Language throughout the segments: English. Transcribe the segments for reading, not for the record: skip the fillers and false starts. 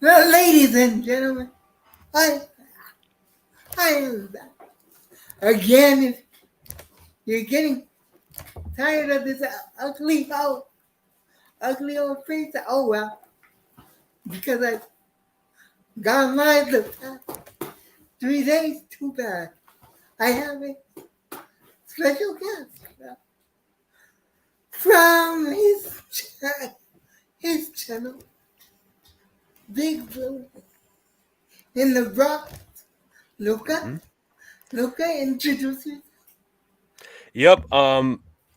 Well, ladies and gentlemen, I, I am back. Again, if you're getting tired of this ugly old face, oh well, because I've gone live the past 3 days, too bad. I have a special guest from his channel, Big Blue, in the Bronx. Luca, Mhm. Luca, introduce yourself. Yep.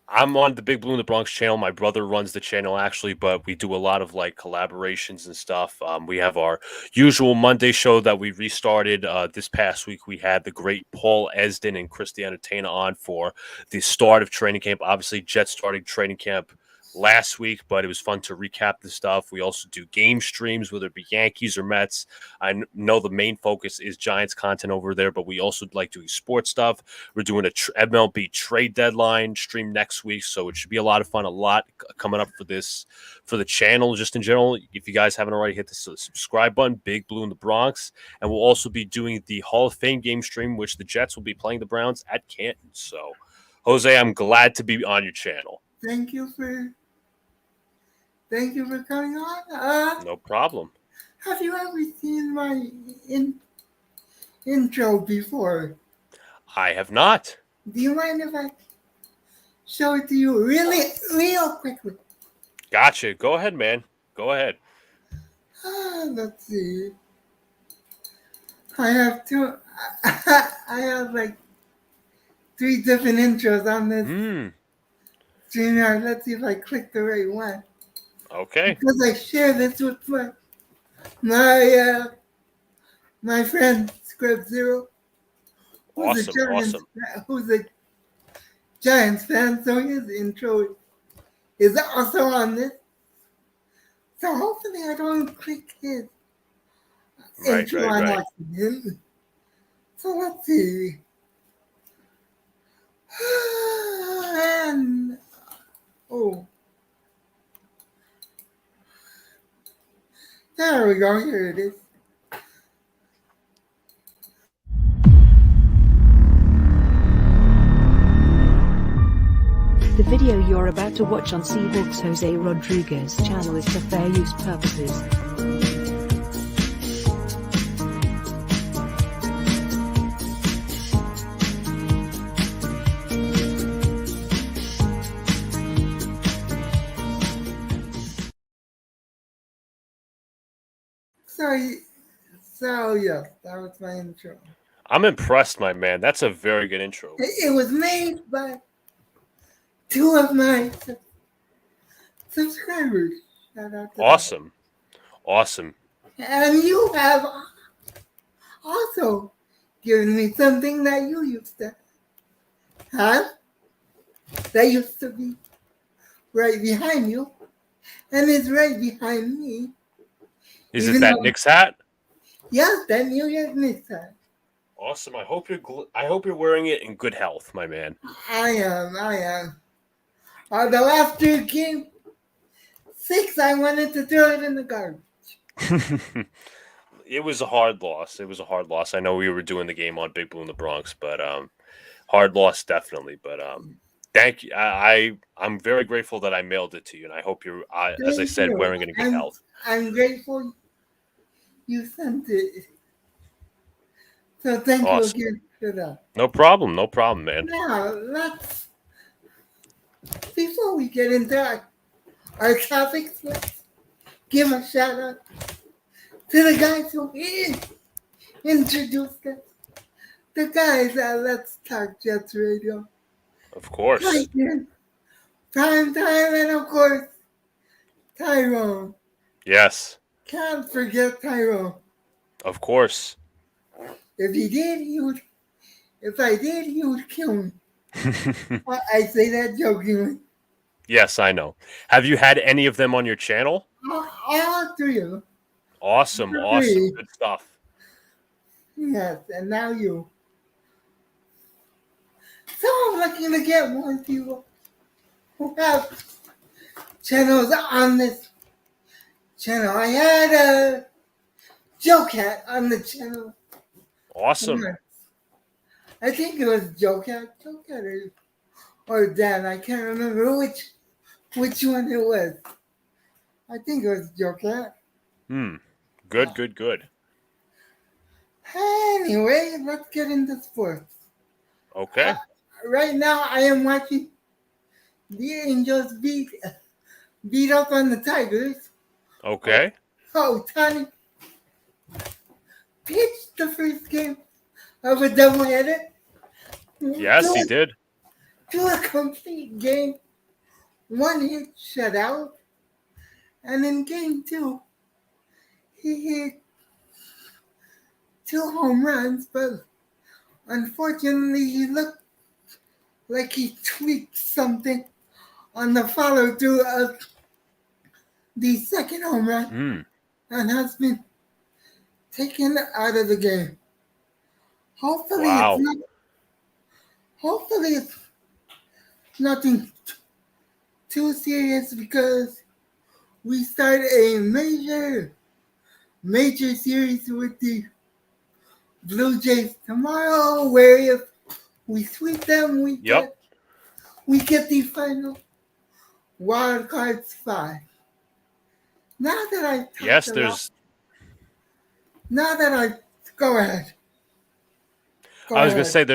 I'm on the Big Blue in the Bronx channel. My brother runs the channel actually, but we do a lot of like collaborations and stuff. We have our usual Monday show that we restarted this past week. We had the great Paul Esden and Christiana Tana on for the start of training camp. Obviously, Jets starting training camp last week, but it was fun to recap the stuff. We also do game streams, whether it be Yankees or Mets. Know the main focus is Giants content over there, but we also like doing sports stuff. We're doing a MLB trade deadline stream next week, so it should be a lot of fun. A lot coming up for the channel, just in general. If you guys haven't already hit the subscribe button, Big Blue in the Bronx, and we'll also be doing the Hall of Fame game stream, which the Jets will be playing the Browns at Canton. So, Jose, I'm glad to be on your channel. Thank you for coming on. No problem. Have you ever seen my intro before? I have not. Do you mind if I show it to you real quickly? Gotcha. Go ahead, man. Go ahead. Let's see. I have two. I have like 3 different intros on this streamer. Let's see if I click the right one. Okay. Because I share this with my my friend Script Zero, Awesome. who's a Giants fan, so his intro is also on this. So hopefully I don't click his intro on accident. So let's see. And oh, there we go. Here it is. The video you're about to watch on Seahawks Jose Rodriguez channel is for fair use purposes. So yes, that was my intro. I'm impressed, my man. That's a very good intro. It was made by 2 of my subscribers. Shout out to Awesome. Awesome. And you have also given me something that you used to have, that used to be right behind you, and is right behind me. Is it that Knicks hat? Yes, that New York Knicks hat. Awesome. I hope you're wearing it in good health, my man. I am. Although after game 6, I wanted to throw it in the garbage. It was a hard loss. I know we were doing the game on Big Blue in the Bronx, but hard loss definitely. But thank you. I'm very grateful that I mailed it to you, and I hope you're, as I said, wearing it in good health. I'm grateful you sent it. So thank you again for that. No problem, man. Now, before we get into our topics, let's give a shout out to the guys who introduced us. The guys at Let's Talk Jets Radio. Of course. Prime Time, and of course, Tyrone. Yes. Can't forget Tyrone. Of course. If I did, he would kill me. I say that jokingly. Yes, I know. Have you had any of them on your channel? All 3 of them. Awesome. Good stuff. Yes, and now you. So I'm looking to get more people who have channels on this channel. I had Joe Cat on the channel. Awesome. I think it was Joe Cat or Dan. I can't remember which one it was. I think it was Joe Cat. Good. Anyway, let's get into sports. Okay. Right now, I am watching the Angels beat up on the Tigers. Okay. Tony pitched the first game of a doubleheader. Yes, he did. To a complete game. 1 hit shutout. And in game 2, he hit 2 home runs, but unfortunately he looked like he tweaked something on the follow through of the second home run and has been taken out of the game. Hopefully it's nothing too serious, because we start a major series with the Blue Jays tomorrow, where if we sweep them, we get the final wild card spot. Now that I go ahead. I was going to say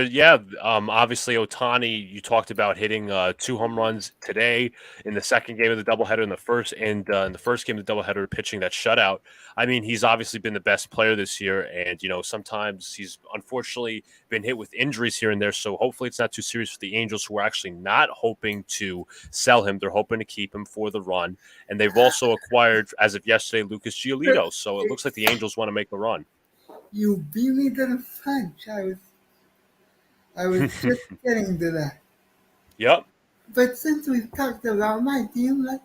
obviously Ohtani, you talked about hitting 2 home runs today in the second game of the doubleheader, in the first game of the doubleheader, pitching that shutout. I mean, he's obviously been the best player this year, and sometimes he's unfortunately been hit with injuries here and there. So hopefully it's not too serious for the Angels, who are actually not hoping to sell him. They're hoping to keep him for the run, and they've also acquired, as of yesterday, Lucas Giolito. So it looks like the Angels want to make a run. You beat me to the punch. I was just getting to that. Yep. But since we've talked about my team, let's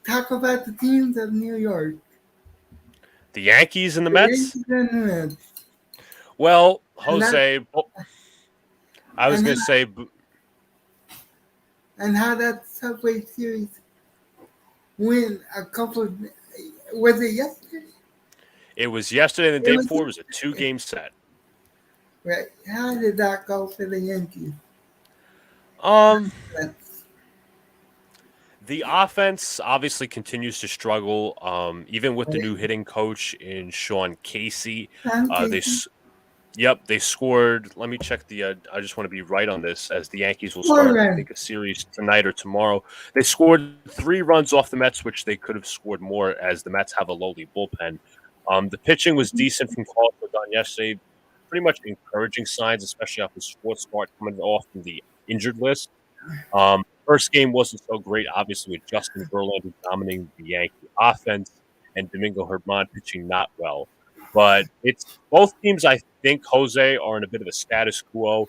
talk about the teams of New York. The Yankees and the Mets? Well, Jose, I was going to say... And how that Subway Series win was it yesterday? It was yesterday, and the day before was a 2-game set. Right. How did that go for the Yankees? The offense obviously continues to struggle, even with the new hitting coach in Sean Casey. They scored. Let me check I just want to be right on this, as the Yankees will start, I think, a series tonight or tomorrow. They scored 3 runs off the Mets, which they could have scored more, as the Mets have a lowly bullpen. The pitching was decent from calls were done yesterday. Pretty much encouraging signs, especially after Smart coming off from the injured list. First game wasn't so great, obviously, with Justin Verlander dominating the Yankee offense and Domingo Germán pitching not well. But it's both teams, I think, Jose, are in a bit of a status quo.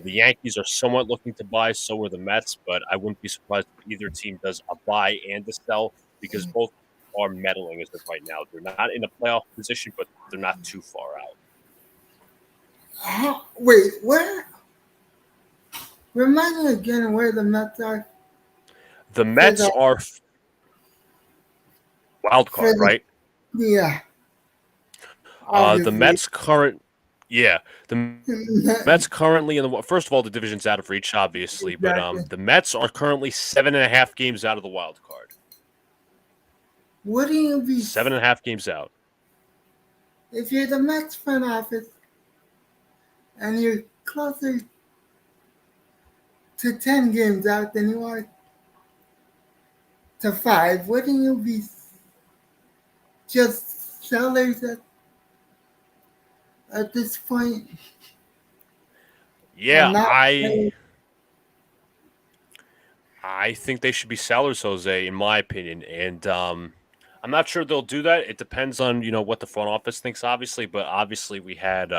The Yankees are somewhat looking to buy, so are the Mets, but I wouldn't be surprised if either team does a buy and a sell, because both are meddling as of right now. They're not in a playoff position, but they're not too far out. Wait, where? Remind me again where the Mets are. The Mets are wild card, right? Yeah. The Mets Mets currently in the, first of all, the division's out of reach, obviously, Exactly. but the Mets are currently 7.5 games out of the wild card. Wouldn't you be 7.5 games out? If you're the Mets front office and you're closer to 10 games out than you are to 5, wouldn't you be just sellers at this point? Yeah, I think they should be sellers, Jose, in my opinion. And I'm not sure they'll do that. It depends on, what the front office thinks, obviously. But obviously we had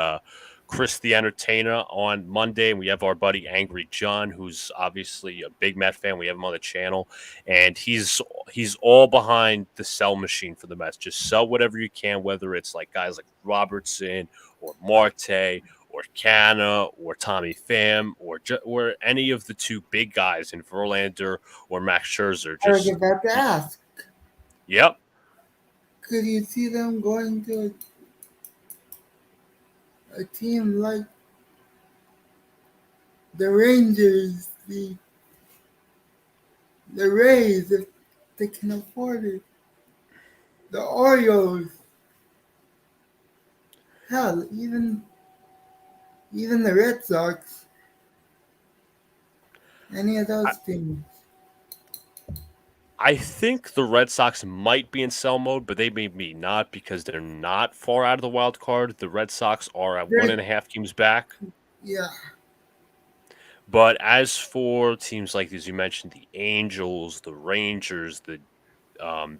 Chris the Entertainer on Monday, and we have our buddy Angry John, who's obviously a big Met fan. We have him on the channel, and he's all behind the sell machine for the Mets. Just sell whatever you can, whether it's like guys like Robertson or Marte or Canna or Tommy Pham or any of the 2 big guys in Verlander or Max Scherzer. I was about to ask. Yep. could you see them going to a team like the Rangers, the Rays, if they can afford it, the Orioles, hell, even the Red Sox, any of those teams? I think the Red Sox might be in sell mode, but they may be not because they're not far out of the wild card. The Red Sox are at They're, 1.5 games back. yeah, But as for teams like, as you mentioned, the Angels, the Rangers, the um,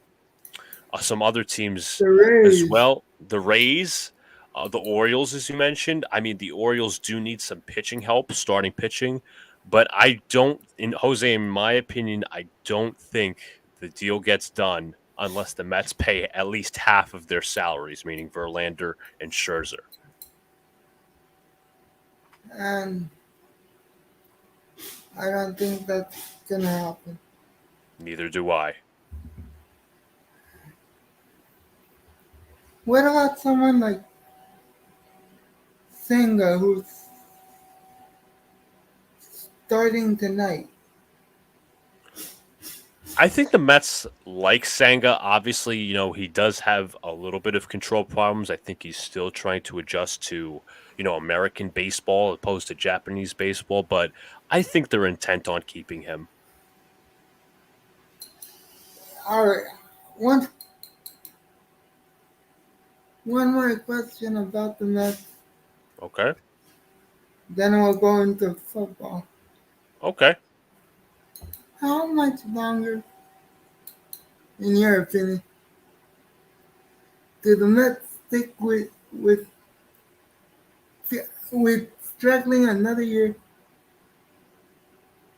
some other teams the as Rays. well, the Rays, the Orioles, as you mentioned. I mean, the Orioles do need some pitching help, starting pitching, but I don't, in Jose, in my opinion, I don't think the deal gets done unless the Mets pay at least half of their salaries, meaning Verlander and Scherzer. And I don't think that's gonna happen. Neither do I. What about someone like Senga who's starting tonight? I think the Mets like Sanga. Obviously, he does have a little bit of control problems. I think he's still trying to adjust to, American baseball as opposed to Japanese baseball, but I think they're intent on keeping him. All right, one one more question about the Mets, Okay. then we'll go into football. Okay. How much longer, in your opinion, do the Mets stick with struggling another year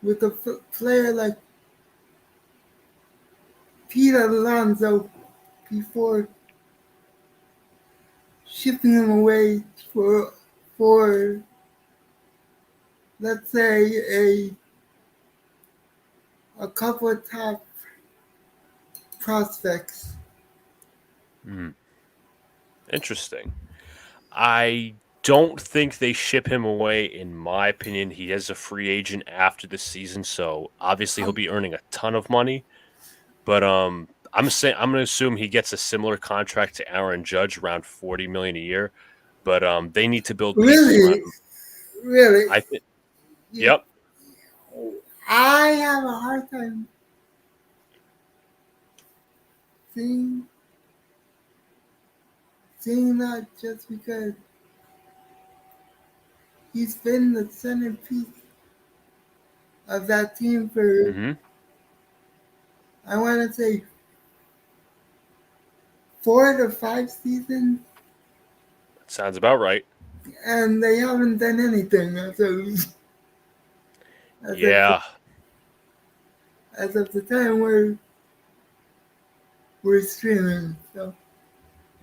with a player like Pete Alonso before shipping him away for let's say a couple of top prospects? Hmm. Interesting. I don't think they ship him away, in my opinion. He is a free agent after the season, so obviously he'll Um, be earning a ton of money. But I'm gonna assume he gets a similar contract to Aaron Judge, around 40 million a year. But they need to build pieces around really, him. really, I think. you, Yep. I have a hard time seeing that just because he's been the centerpiece of that team for, Hmm. I want to say, 4 to 5 seasons, That sounds about right. and they haven't done anything as of Yeah. the time we're streaming. So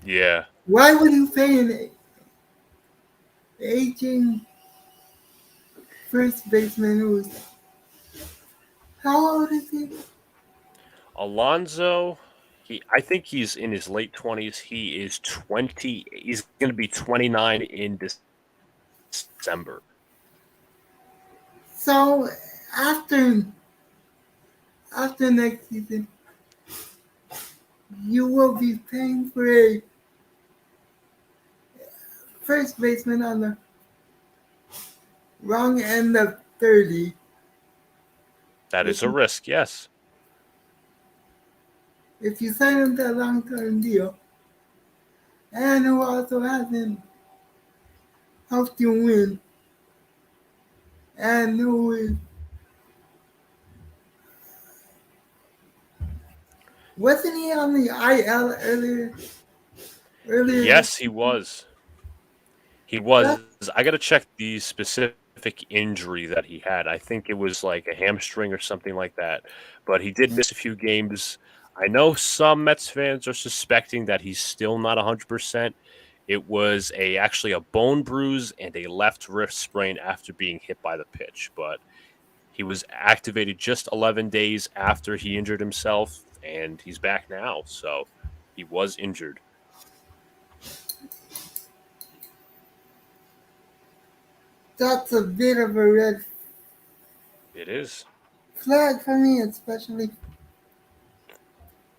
Yeah. why would you pay an aging first baseman who's how old is he? Alonzo. I think he's in his late 20s. He is 20. He's going to be 29 in December. So after next season, you will be paying for a first baseman on the wrong end of 30. That If is a risk. Yes. if you sign him to a long-term deal, and who also hasn't helped you win, and who is wasn't he on the IL earlier this Yes, he season? was. He was. That I got to check the specific injury that he had. I think it was like a hamstring or something like that. But he did miss a few games. I know some Mets fans are suspecting that he's still not 100%. It was actually a bone bruise and a left wrist sprain after being hit by the pitch, but he was activated just 11 days after he injured himself and he's back now. So He was injured. That's a bit of a red It is. flag for me, especially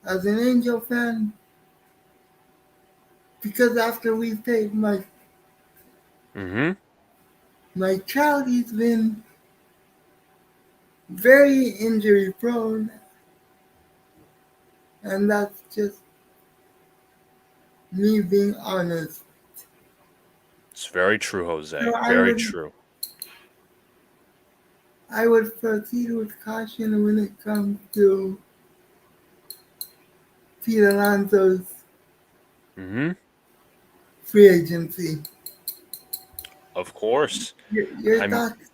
as an Angel fan, because after we paid Mm-hmm. my child, he's been very injury prone, and that's just me being honest. It's very true, Jose. So Very true. I would proceed with caution when it comes to Pete Alonso's Mm-hmm. free agency. Of course. Your I'm thoughts?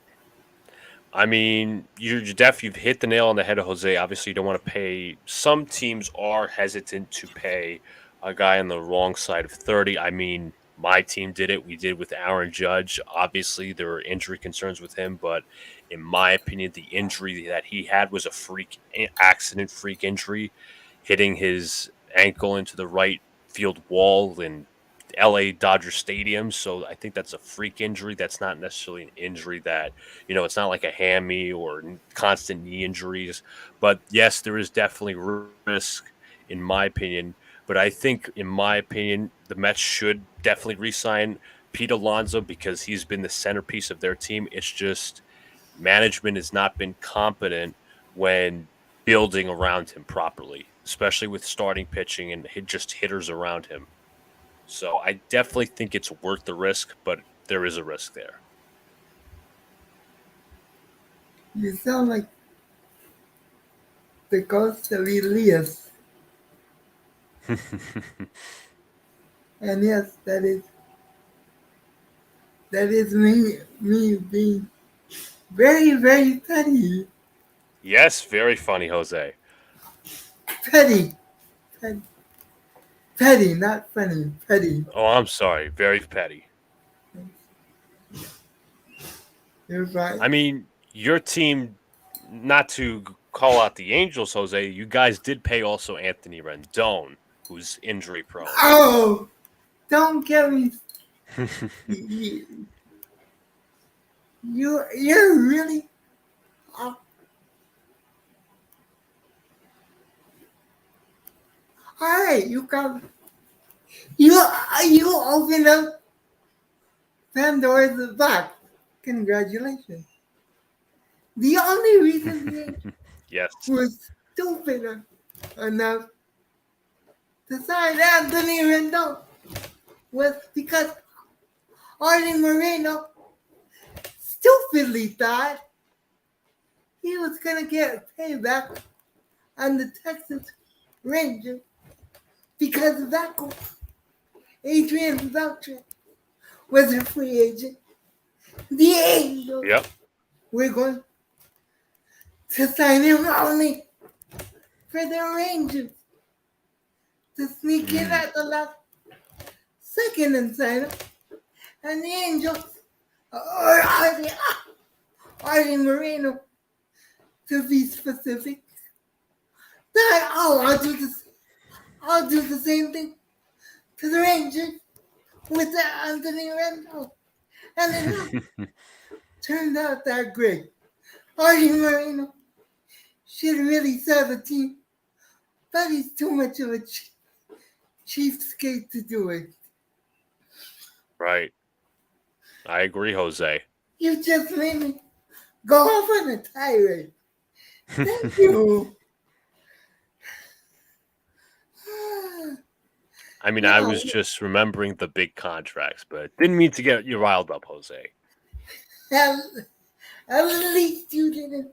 I mean, you've hit the nail on the head, Jose. Obviously, you don't want to pay. Some teams are hesitant to pay a guy on the wrong side of 30. I mean, my team did it. We did with Aaron Judge. Obviously, there were injury concerns with him, but in my opinion, the injury that he had was a freak injury, hitting his ankle into the right field wall in LA Dodger Stadium. So I think that's a freak injury. That's not necessarily an injury that it's not like a hammy or constant knee injuries. But yes, there is definitely risk, in my opinion. But I think, in my opinion, the Mets should definitely re-sign Pete Alonso because he's been the centerpiece of their team. It's just management has not been competent when building around him properly, especially with starting pitching and just hitters around him. So I definitely think it's worth the risk, but there is a risk there. You sound like the ghost of Elias. And yes, that is me being very, very petty. Yes, very funny, Jose. Petty. Petty. Petty, not funny. Petty. Oh, I'm sorry. Very petty. You're right. I mean, your team, not to call out the Angels, Jose, you guys did pay also Anthony Rendon, who's injury prone. Oh, don't get me. You're really. Uh, all right, you opened up Pandora's box. Congratulations. The only reason they Yes. were stupid enough to sign Anthony Rendon was because Artie Moreno stupidly thought he was going to get payback on the Texas Rangers because Adrian Beltre was a free agent. The Angels were going to sign him only for the Rangers to sneak in at the last second and sign him. And the Angels, or Artie Moreno, to be specific, thought, I'll do the same thing to the Rangers with the Anthony Rendon. And it turned out that great. Artie Moreno should really sell the team, but he's too much of a cheapskate to do it. Right. I agree, Jose. You just made me go off on a tirade. Thank you. I mean, I was just remembering the big contracts, but didn't mean to get you riled up, Jose. At least you didn't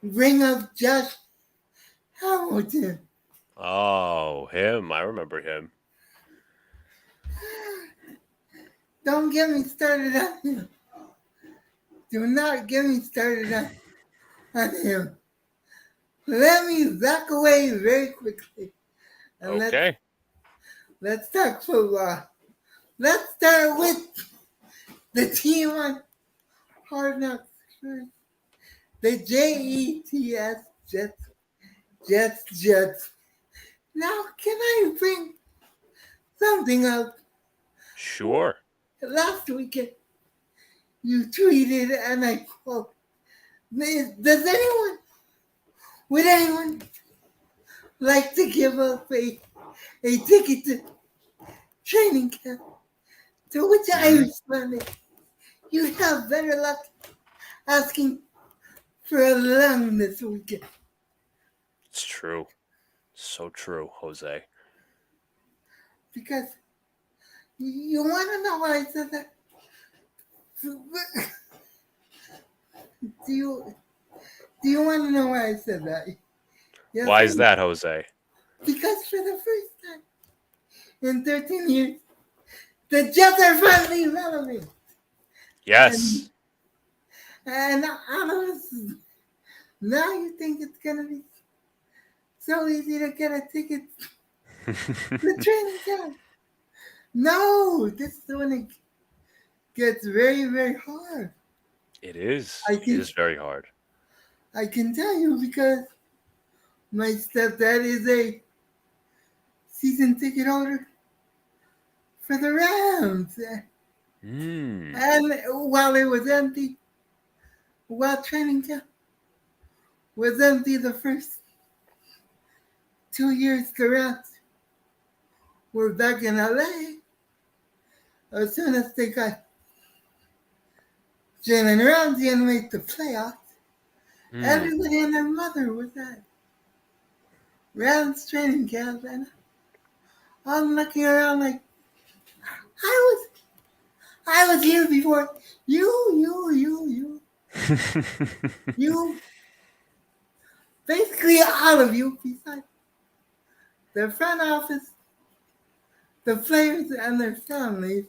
bring up Josh Hamilton. Oh, him. I remember him. Don't get me started on him. Do not get me started on him. Let me back away very quickly. And Okay. Let's talk football. Let's start with the team on Hard Knocks. The Jets. Jets. Now, can I bring something up? Sure. Last weekend, you tweeted, and I quote, would anyone like to give up a ticket to training camp? To which I responded, you'd have better luck asking for a lung this weekend. It's true. So true, Jose. Because you want to know why I said that? Do you want to know why I said that? Yes, Why is that, Jose? Because for the first time in 13 years, the Jets are finally relevant. Yes. And honestly, now you think it's going to be so easy to get a ticket to training camp. No, this is when it gets very, very hard. It is. I It can- is very hard. I can tell you because my stepdad is a season ticket holder for the Rams. Mm. And while it was empty, while training camp was empty the first 2 years the Rams were back in LA, as soon as they got Jalen Ramsey and made the playoffs, everybody and their mother was at Rams training camp, and I'm looking around like I was here before you, basically all of you, besides the front office, the players and their families.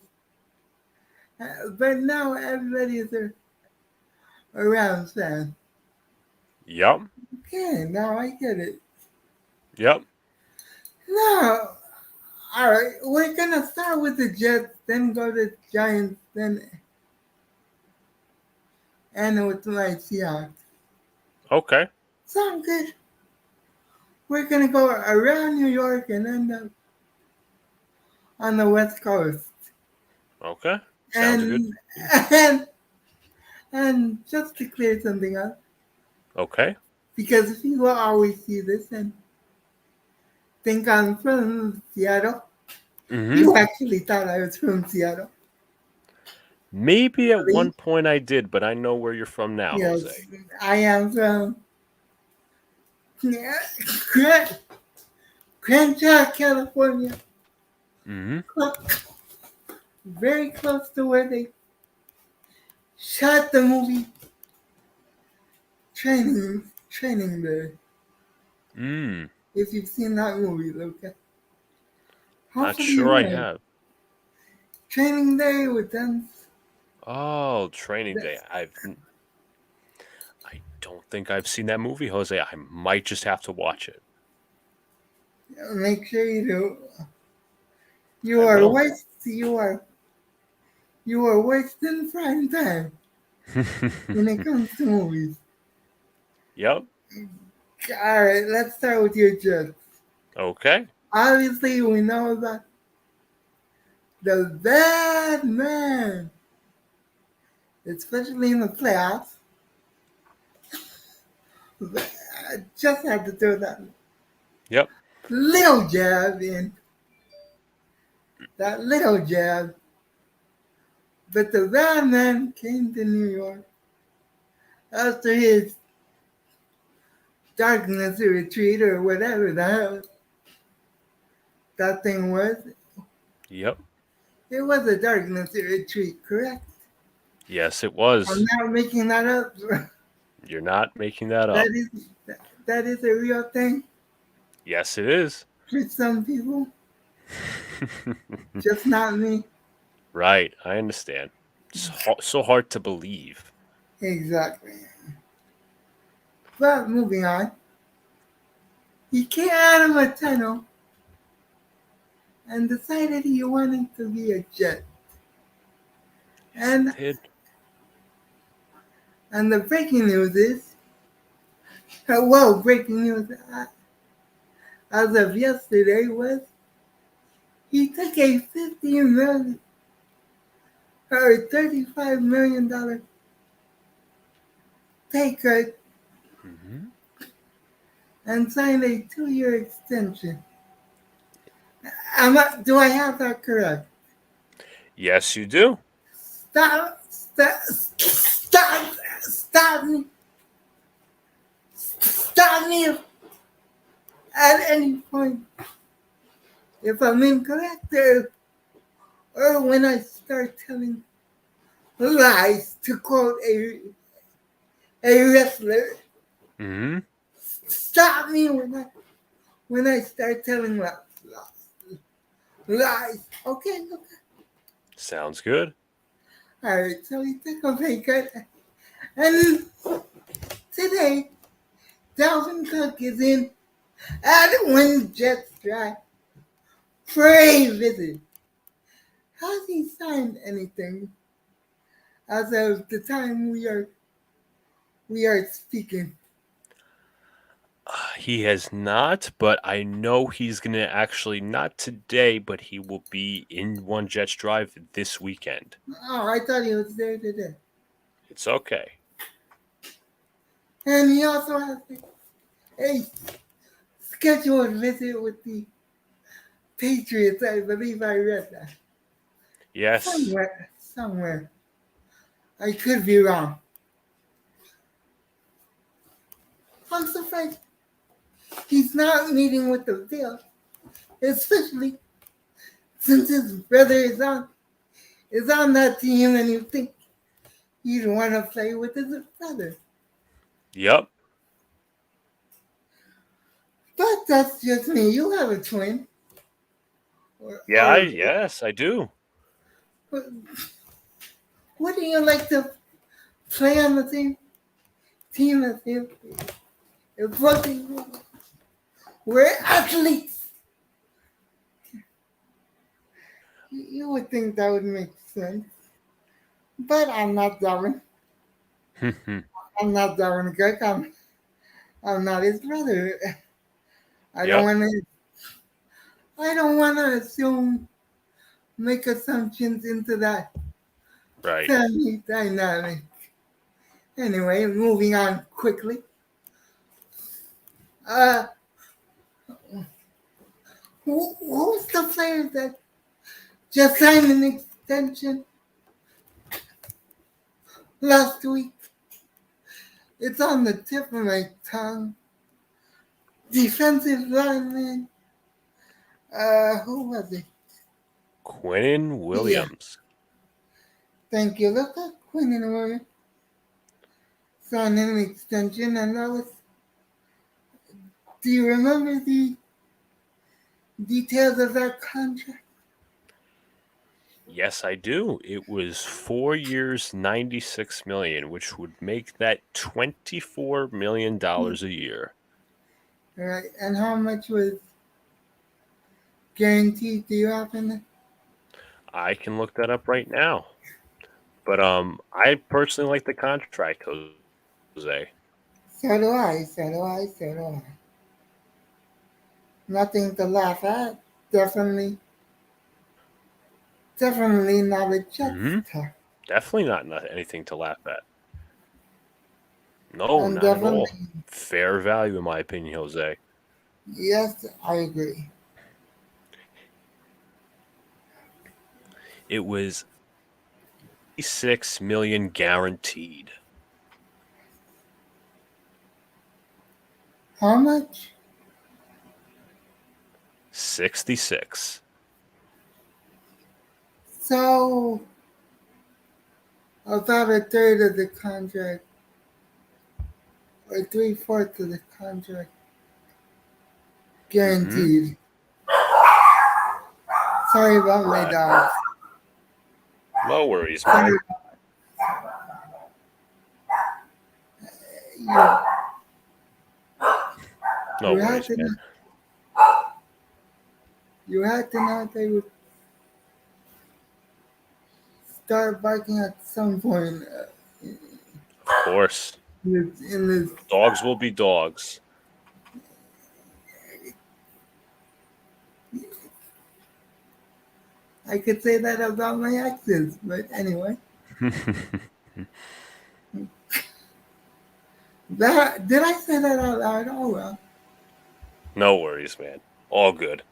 But now everybody is a Rams fan. Yep. Okay, now I get it. Yep. Now, all right, we're gonna start with the Jets, then go to Giants, then end with my Seahawks. Okay. Sound good? We're gonna go around New York and end up on the West Coast. Okay. Sounds good. And just to clear something up, Okay. because people always see this and think I'm from Seattle. You actually thought I was from Seattle. Maybe at one point I did, but I know where you're from now, Yes, Jose. I am from Crenshaw, California. Very close to where they shot the movie Training Day. If you've seen that movie, Luca. Not sure I have. Training Day with them. Oh, Training Day. I don't think I've seen that movie, Jose. I might just have to watch it. Make sure you do. You are wasting prime time when it comes to movies. Yep. All right, let's start with your Jets. Okay. Obviously, we know about the bad man, especially in the playoffs. I just had to throw that Yep. little jab in. That little jab. But the bad man came to New York after his darkness retreat or whatever the hell that thing was. Yep. It was a darkness retreat, correct? Yes, it was. I'm not making that up. You're not making that up. That is a real thing Yes, it is. for some people. Just not me. Right. I understand. It's so hard to believe. Exactly. But moving on. He came out of a tunnel and decided he wanted to be a Jet. And the breaking news is, breaking news. as of yesterday was he took a $35 million pay cut Mm-hmm. and signed a 2-year extension. Do I have that correct? Yes, you do. Stop me. Stop me at any point if I'm incorrect or when I start telling lies, to quote a wrestler. Mm-hmm. Stop me when I start telling lies. Okay, okay. Sounds good. All right, so he took a pay cut, and today Dalvin Cook is in at Win Jets Drive for a visit. Has he signed anything as of the time we are speaking? He has not, but I know he's going to actually, not today, but he will be in One Jets Drive this weekend. Oh, I thought he was there today. It's okay. And he also has a scheduled visit with the Patriots. I believe I read that. Yes. Somewhere. I could be wrong. I'm surprised he's not meeting with the Bills, especially since his brother is on that team, and you think he'd want to play with his brother. Yep. But that's just me. You have a twin. Yes, I do. What do you like to play on the team as him? If we're athletes. You would think that would make sense. But I'm not Darwin. I'm not Darwin Cook. I'm not his brother. I don't want to make assumptions into that Right. family dynamic. Anyway, moving on quickly. Who's the player that just signed an extension last week? It's on the tip of my tongue. Defensive lineman. Who was it? Quinnen Williams. Thank you, Luca. Quinnen Williams signed an extension, and that was. Do you remember the details of that contract? Yes, I do. It was 4 years, $96 million, which would make that $24 million a year. All right, and how much was guaranteed? Do you happen to? I can look that up right now. But I personally like the contract, Jose. So do I. Nothing to laugh at. Definitely not a Jets talk. Definitely not anything to laugh at. No, And not at all. definitely, Fair value, in my opinion, Jose. yes, I agree. It was $6 million guaranteed. How much? 66. So, about a third of the contract, or 3/4 of the contract, guaranteed. Sorry about my dog. No worries, man. No worries, man. You had to know they would start barking at some point. Of course. In this Dogs will be dogs. I could say that about my exes, but anyway. That did I say that out loud? Oh well. No worries, man. All good.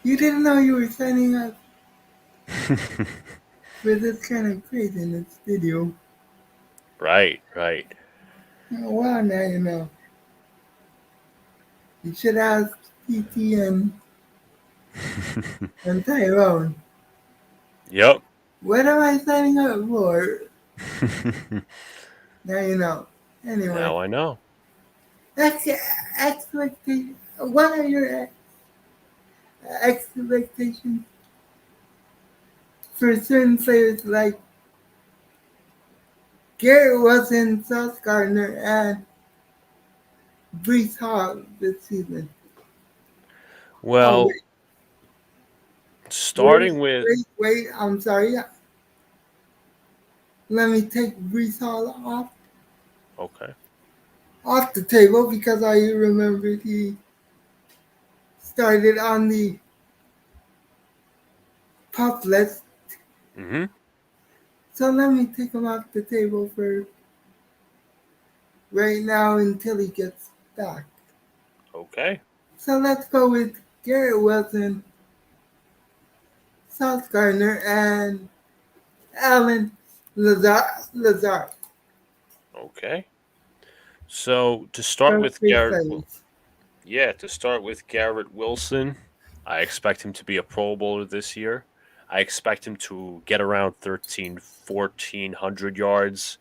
You didn't know you were signing up for this kind of craziness video. Right, right. Oh, well, now you know. You should ask PT and Tyrone. Yep. What am I signing up for? Now you know. Anyway, Now I know. ex- expectation. What are your expectations for certain players like Garrett Wilson, Sauce Gardner, and Brees Hall this season? Oh, Well, starting with wait. I'm sorry. Let me take Brees Hall okay. off the table because I remembered he started on the pup list. Mm-hmm. So let me take him off the table for right now until he gets back. Okay. So let's go with Garrett Wilson, Sauce Gardner, and Alan Lazard. Okay. So to start Those with three Garrett, players. to start with Garrett Wilson, I expect him to be a Pro Bowler this year. I expect him to get around 13, 1,400 yards.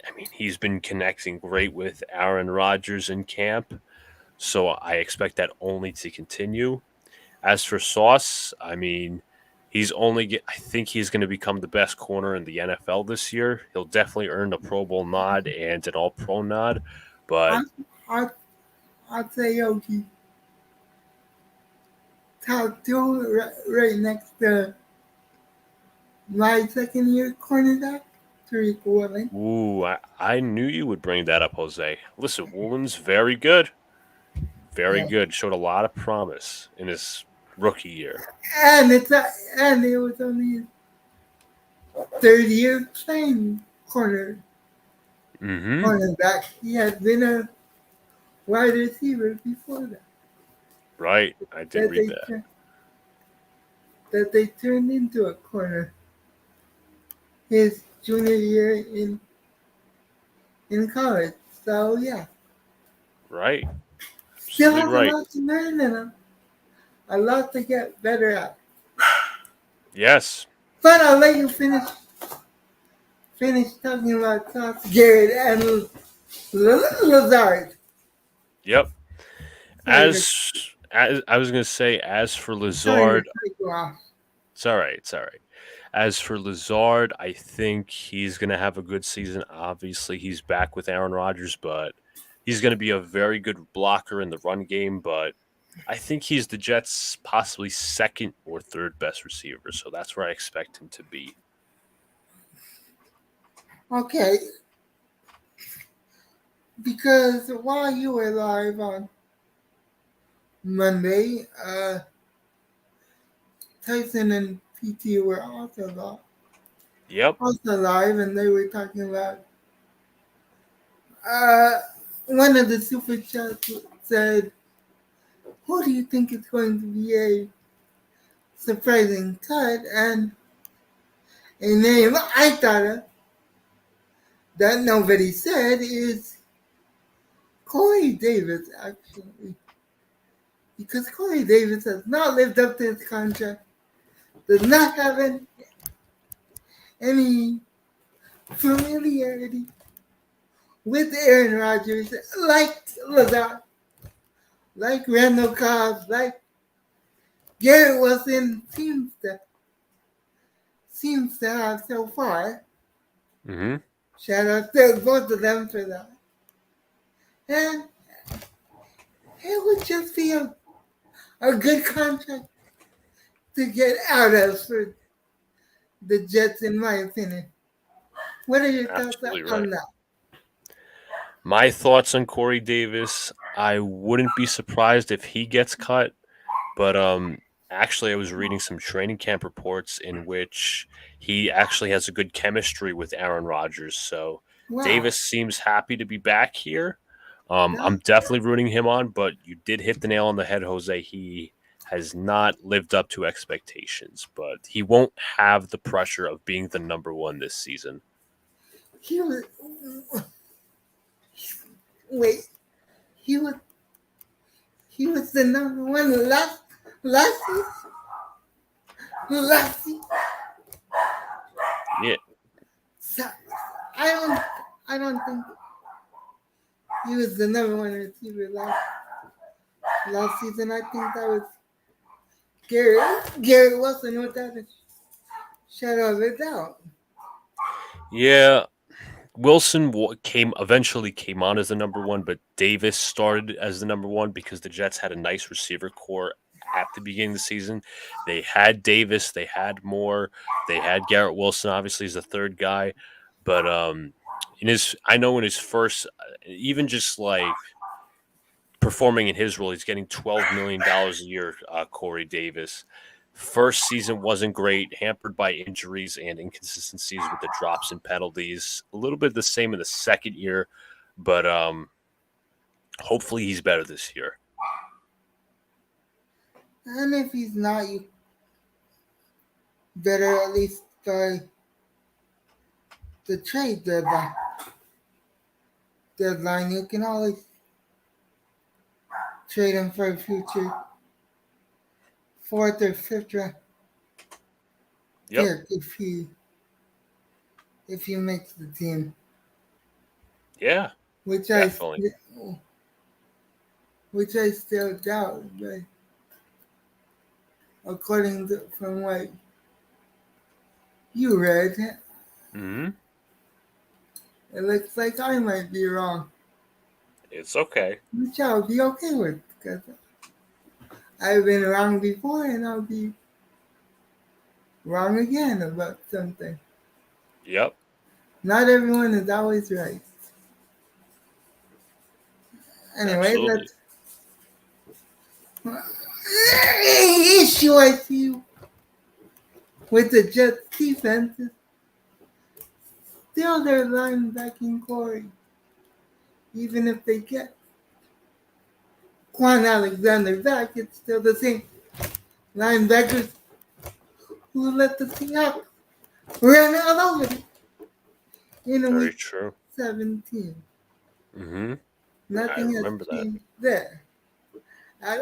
I mean, he's been connecting great with Aaron Rodgers in camp, so I expect that only to continue. As for Sauce, I mean, I think he's going to become the best corner in the NFL this year. He'll definitely earn a Pro Bowl nod and an All Pro nod, but I, I, I'd say Yogi top two right next to my second year cornerback, Tariq Woolen. ooh, I knew you would bring that up, Jose. Listen, Woolen's very good. Very Yeah. good. Showed a lot of promise in his rookie year. And and it was only his third year playing Mm-hmm. cornerback. He had been a wide receiver before that. Right. I did That read they that. tur- that they turned into a corner his junior year in college. So yeah, Right. still Absolutely has a right. lot to learn and a lot to get better at. Yes. But I'll let you finish talking about Sauce Garrett and Lazard. Yep. Sorry to As I was gonna say, as for sorry to Lazard, cut you off. it's all right. It's all right. As for Lazard, I think he's gonna have a good season. Obviously, he's back with Aaron Rodgers, but he's gonna be a very good blocker in the run game. But I think he's the Jets' possibly second or third best receiver, so that's where I expect him to be. Okay, because while you were live on Monday, Tyson and PT were Yep. also live, and they were talking about uh, one of the super chats said, "Who do you think is going to be a surprising cut?" And a name I thought of that nobody said is Corey Davis, actually, because Corey Davis has not lived up to his contract, does not have any familiarity with Aaron Rodgers, like Lazard, like Randall Cobb, like Garrett Wilson seems to have so far. Mm-hmm. Shout out to both of them for that. And it would just be a good contract to get out of for the Jets, in my opinion. What are your thoughts Absolutely right. on that? My thoughts on Corey Davis, I wouldn't be surprised if he gets cut, but actually I was reading some training camp reports in which he actually has a good chemistry with Aaron Rodgers. So Wow. Davis seems happy to be back here. I'm That, definitely rooting him on, but you did hit the nail on the head, Jose. He has not lived up to expectations, but he won't have the pressure of being the number one this season. he was. Wait. He was. He was the number one last season. Last season. Yeah, So, I don't. I don't think he was the number one receiver last season. I think that was Garrett Wilson without a shadow of a doubt. yeah. Wilson eventually came on as the number one, but Davis started as the number one because the Jets had a nice receiver core at the beginning of the season. They had Davis, they had Moore, they had Garrett Wilson, obviously as a third guy, but I know in his first, even just like performing in his role, he's getting $12 million a year. Corey Davis. First season wasn't great, hampered by injuries and inconsistencies with the drops and penalties. A little bit the same in the second year, but hopefully he's better this year. And if he's not, you better at least try the trade deadline. You can always trade him for a future fourth or fifth round Yep, pick if he makes the team, yeah, which definitely. I still doubt, but according to from what you read, Hmm. it looks like I might be wrong, It's okay. which I'll be okay with because I've been wrong before and I'll be wrong again about something. Yep, Not everyone is always right. Anyway, absolutely. issue I see with the Jets defense is still their linebacking core. Even if they get Quan Alexander back, it's still the same linebackers who let the Seahawks run all over it in Very week true. 17. Hmm. I Nothing has remember that. changed there at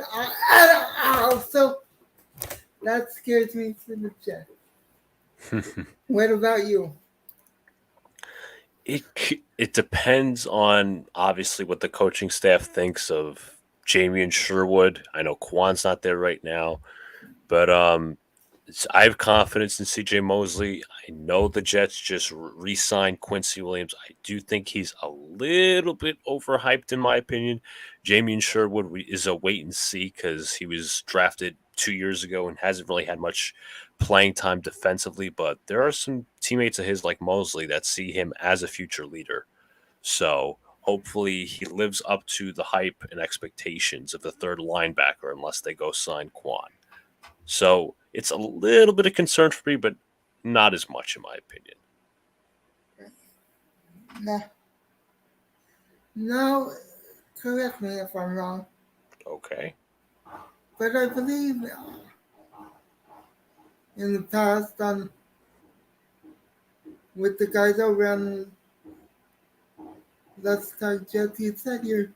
all. So that scares me for the Jets. What about you? It depends on obviously what the coaching staff thinks of Jamie and Sherwood. I know Kwan's not there right now, but I have confidence in C.J. Mosley. I know the Jets just re-signed Quincy Williams. I do think he's a little bit overhyped in my opinion. Jamie and Sherwood is a wait and see because he was drafted 2 years ago and hasn't really had much playing time defensively. But there are some teammates of his like Mosley that see him as a future leader. So hopefully he lives up to the hype and expectations of the third linebacker unless they go sign Quan. So it's a little bit of concern for me, but not as much in my opinion. No, no, correct me if I'm wrong, Okay. but I believe in the past with the guys around Let's Talk Jets, you said your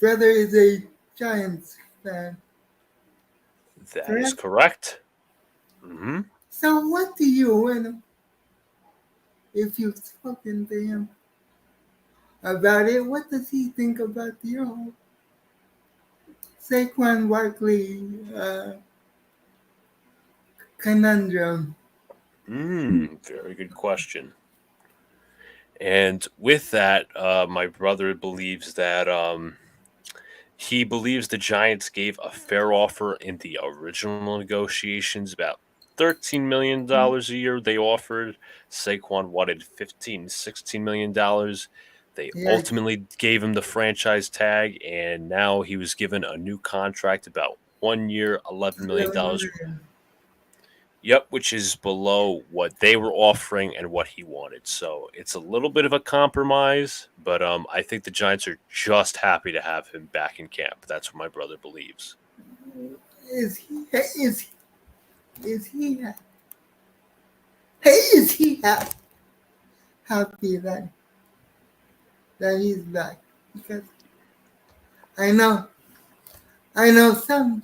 brother is a Giants fan, That is correct? correct. Hmm. So what do you win if you've spoken to him about it? What does he think about the whole Saquon Barkley conundrum? Very good question. And with that, my brother believes that he believes the Giants gave a fair offer in the original negotiations, about $13 million a year they offered. Saquon wanted $15, $16 million. They Yeah. ultimately gave him the franchise tag, and now he was given a new contract, about 1 year, $11 million. Yep, which is below what they were offering and what he wanted. So it's a little bit of a compromise, but I think the Giants are just happy to have him back in camp. That's what my brother believes. Is he? Is he? Hey, is he happy that he's back? Because I know some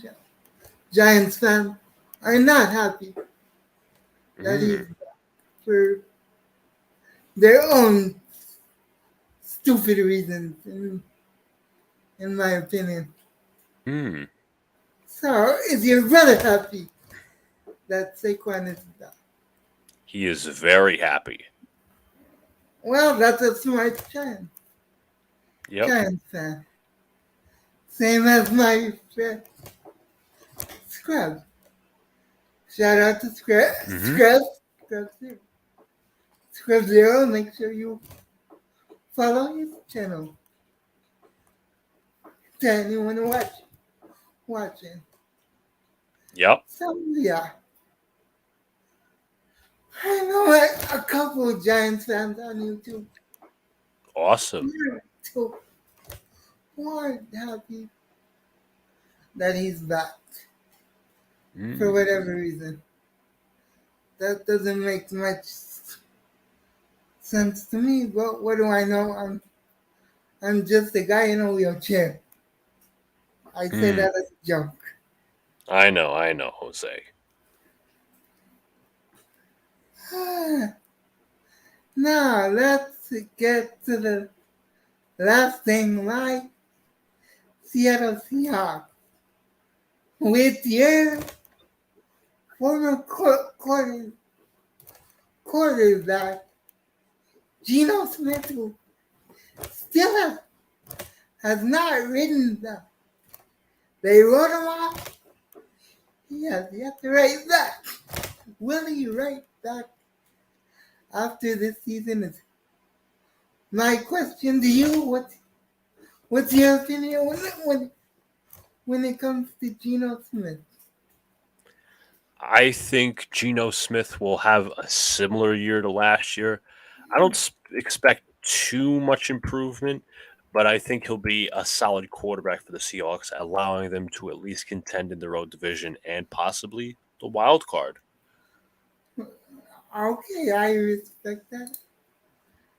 Giants fans are not happy that he's Mm, back for their own stupid reasons, in my opinion. mm. So, is your brother happy that Saquon is back? He is very happy. Well, that's a smart Yep. Giants fan. Same as my friend Scrub. Shout out to Scrub. Mm-hmm. Scrub Zero. Make sure you follow his channel. To anyone watching. Yep. So yeah, I know a couple of Giants fans on YouTube. Awesome. Too aren't happy that he's back for Mm. whatever reason. That doesn't make much sense to me. But what do I know? I'm just a guy in a wheelchair. I say Mm. that as a joke. I know, Jose. Now let's get to the last thing. My Seattle Seahawks with your former quarterback Geno Smith, who still has not ridden them. They wrote him off. He has yet to write back. Will he write back after this season? Is my question to you. What's your opinion when it comes to Geno Smith? I think Geno Smith will have a similar year to last year. I don't expect too much improvement, but I think he'll be a solid quarterback for the Seahawks, allowing them to at least contend in their own division and possibly the wild card. Okay, I respect that.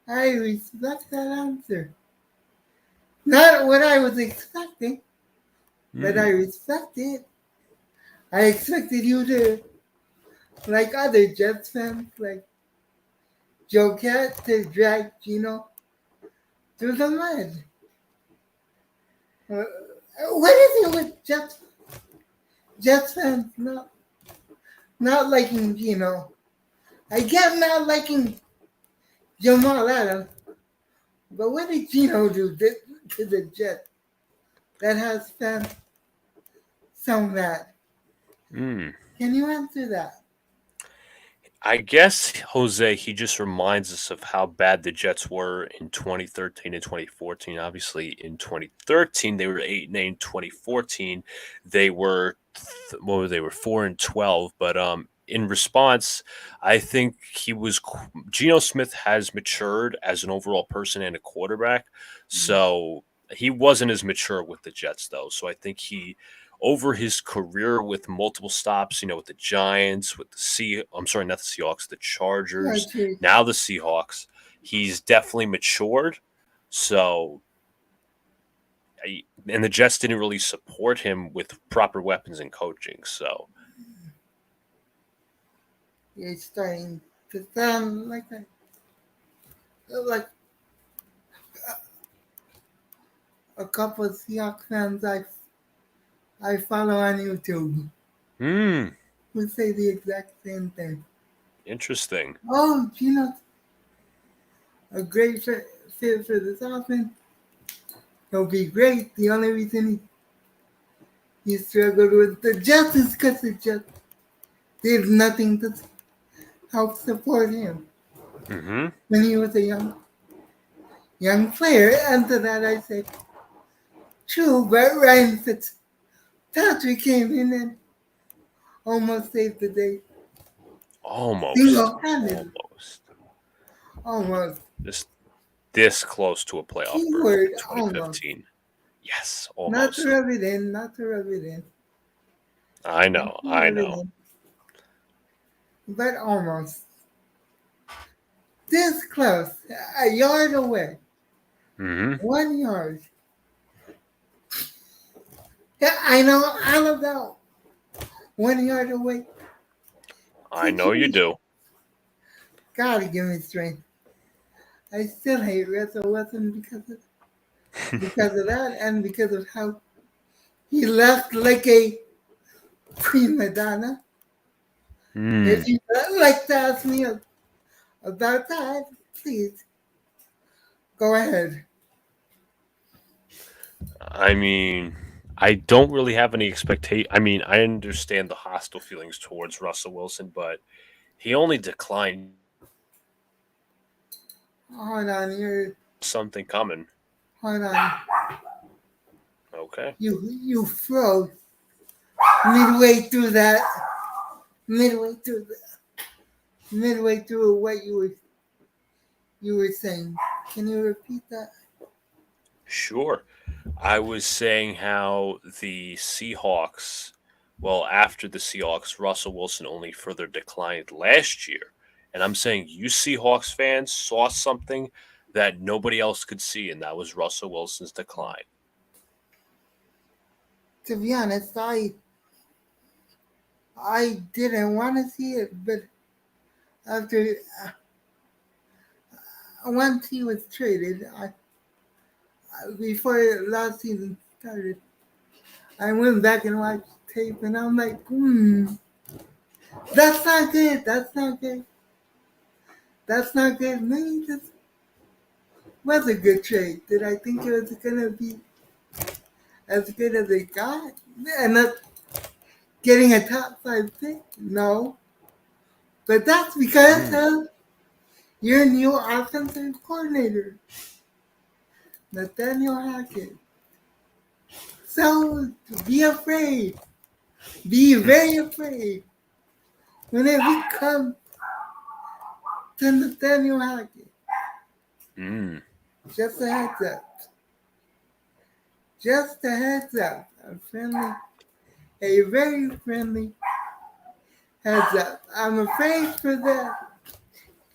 I respect that answer. Not what I was expecting, but I Hmm. respect it. I expected you to, like other Jets fans, like Joe Cat, to drag Geno through the mud. Uh, what is it with Jets fans not liking Geno? I get not liking Jamal Adams, but what did Geno do to the Jets that has fans so mad? Hmm. Can you answer that? I guess Jose, he just reminds us of how bad the Jets were in 2013 and 2014. Obviously, in 2013 they were 8-8. In 2014 they were what were they were 4-12. But in response, I think Geno Smith has matured as an overall person and a quarterback. So he wasn't as mature with the Jets though. So I think he over his career with multiple stops, with the Giants, with I'm sorry, not the Seahawks, the Chargers, Okay. now the Seahawks, he's definitely matured. So, and the Jets didn't really support him with proper weapons and coaching. So, You're starting to sound like a couple of Seahawks fans I follow on YouTube who say the exact same thing. interesting. Oh, a great fit for this offense. He'll be great. The only reason he struggled with the Jets is because the Jets did nothing to help support him Mm-hmm. when he was a young player. And to that I say, true, but Ryan Fitzpatrick came in and almost saved the day. Almost. Single-handed. Almost. Just this close to a playoff berth Keyword in almost. 2015. Yes, Not to almost. rub it in, not to rub it in. I Not know. to I rub it know. in, but almost. This close, a yard away. Hmm. 1 yard. Yeah, I know all about 1 yard away. I know you do. Gotta give me strength. I still hate Russell Wilson because of that and because of how he left like a prima donna. If you would like to ask me about that, please go ahead. I mean, I don't really have any expectation. I mean, I understand the hostile feelings towards Russell Wilson, but he only declined Hold on, something coming. hold on. Okay. You froze midway through that. Midway through what you were saying. Can you repeat that? Sure. I was saying how the Seahawks, well, after the Seahawks, Russell Wilson only further declined last year. And I'm saying you Seahawks fans saw something that nobody else could see, and that was Russell Wilson's decline. To be honest, I didn't want to see it, but after once he was traded, before last season started, I went back and watched tape, and I'm like, that's not good. That's not good. That's not good. Maybe this was a good trade. Did I think it was gonna be as good as it got? And not getting a top 5 pick? No. But that's because of your new offensive coordinator, Nathaniel Hackett. So be afraid. Be very afraid whenever you come to Nathaniel Hackett. Just a heads up. Just a heads up. A very friendly heads up. I'm afraid for the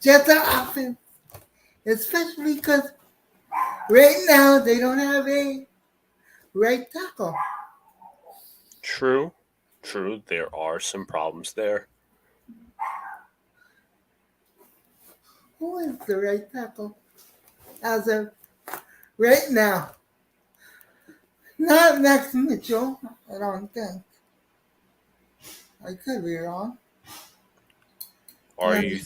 Jets offense, especially because right now they don't have a right tackle. True. There are some problems there. Who is the right tackle as of right now? Not Max Mitchell, I don't think. I could be wrong. Are you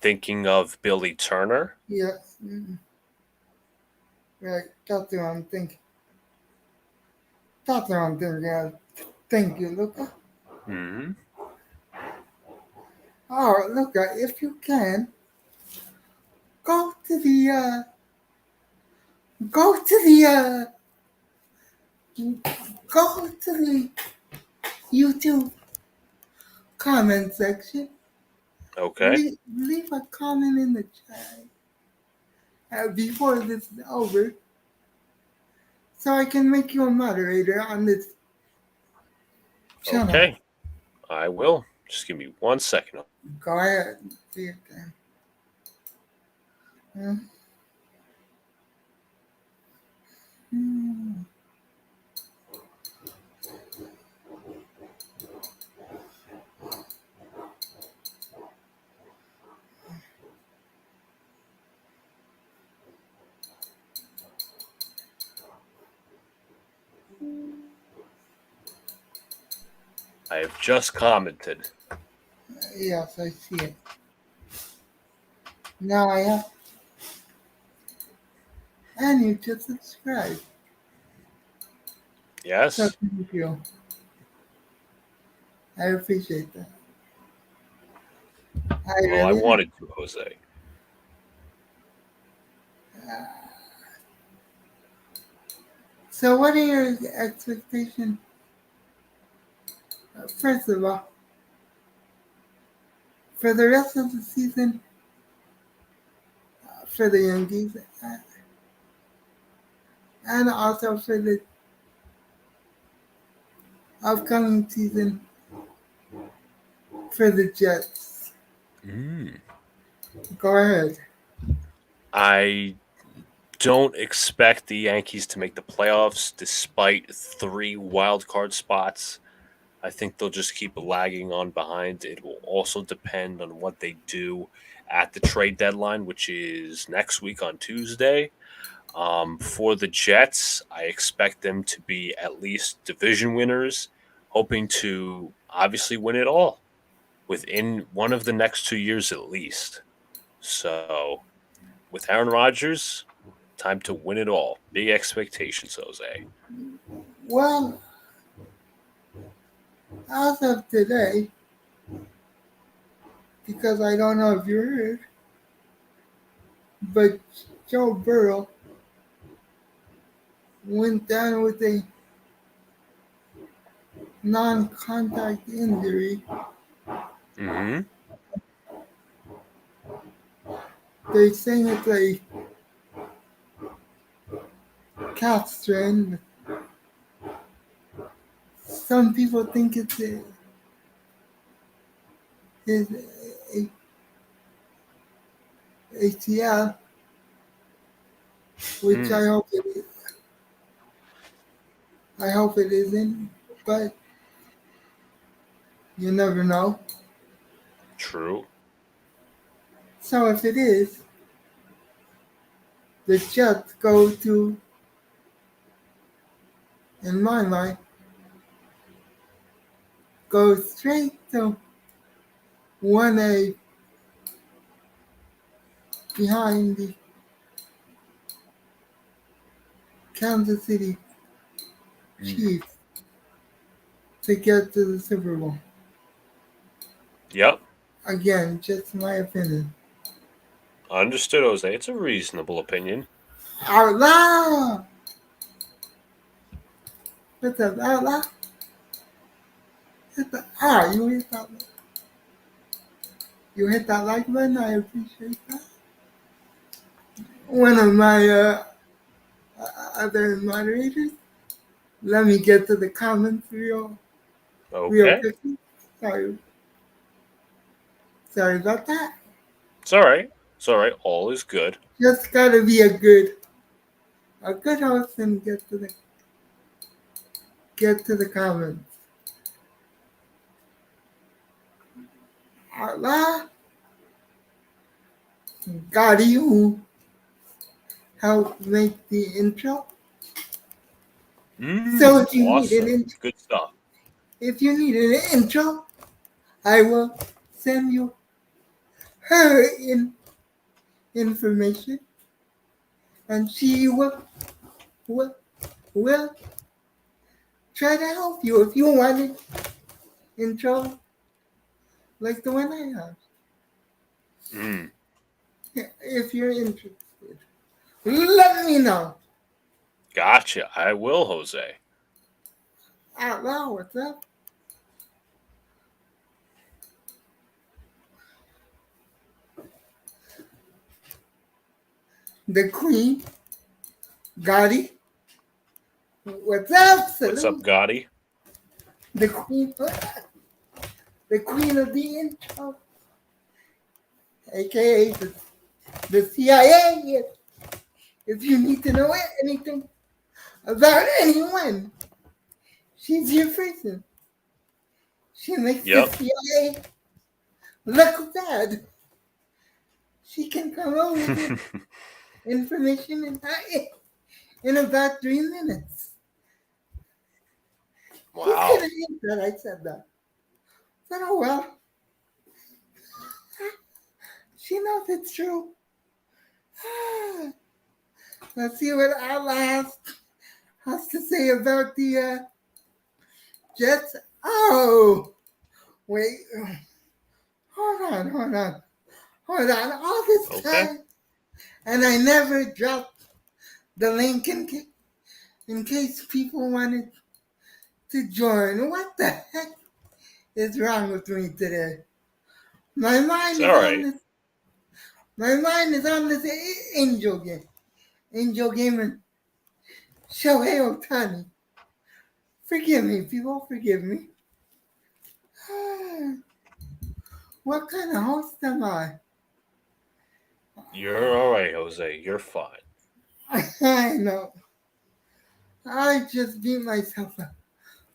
thinking of Billy Turner? Yeah. Right. That's what I'm thinking. Thank you, Luca. Oh, Luca, if you can, go to the go to the go to the YouTube comment section. Okay. Leave a comment in the chat before this is over, so I can make you a moderator on this channel. Okay. I will. Just give me 1 second. Go ahead. Do your thing. I have just commented. Yes, I see it. Now I have. And you to subscribe. Yes. So thank you. I appreciate that. I wanted to, Jose. So, what are your expectations? First of all, for the rest of the season, for the Yankees, and also for the upcoming season for the Jets. Go ahead. I don't expect the Yankees to make the playoffs despite 3 wild card spots. I think they'll just keep lagging on behind. It will also depend on what they do at the trade deadline, which is next week on Tuesday. For the Jets, I expect them to be at least division winners, hoping to obviously win it all within one of the next 2 years at least. So, with Aaron Rodgers, time to win it all. Big expectations, Jose. Well, as of today, because I don't know if you heard, but Joe Burrow went down with a non-contact injury. Mm-hmm. They're saying it's a calf strain. Some people think it's his ACL, which I hope it is. I hope it isn't, but you never know. True. So if it is, the Jets go to, in my mind, go straight to 1A behind the Kansas City Chiefs to get to the Super Bowl. Yep. Again, just my opinion. Understood, Jose. It's a reasonable opinion. Out loud! What's up, out loud? You hit that. You hit that like button. I appreciate that. One of my other moderators. Let me get to the comments real quickly. Sorry about that. It's all right. It's all right. All is good. Just gotta be a good host and get to the comments. Out loud. Gotti, who helped make the intro. So if you Awesome. need Good stuff. if you need an intro, I will send you her information, and she will try to help you if you want an intro like the one I have. If you're interested, let me know. Gotcha. I will, Jose. Out loud, what's up? The Queen, Gotti. What's up, Celine? What's up, Gotti? The Queen of the intro, aka the CIA. If you need to know anything about anyone, she's your person. She makes the CIA look bad. She can come up with information in about 3 minutes. Wow. Who could have hint that I said that? But oh well. She knows it's true. Let's see what Allah has to say about the Jets. Oh, wait. Hold on. All this time, and I never dropped the link in case people wanted to join. What the heck is wrong with me today? My It's mind is all on right. this. My mind is on this Angel game. Angel game and Shohei Otani. Forgive me, people. Forgive me. What kind of host am I? You're all right, Jose. You're fine. I know. I just beat myself up.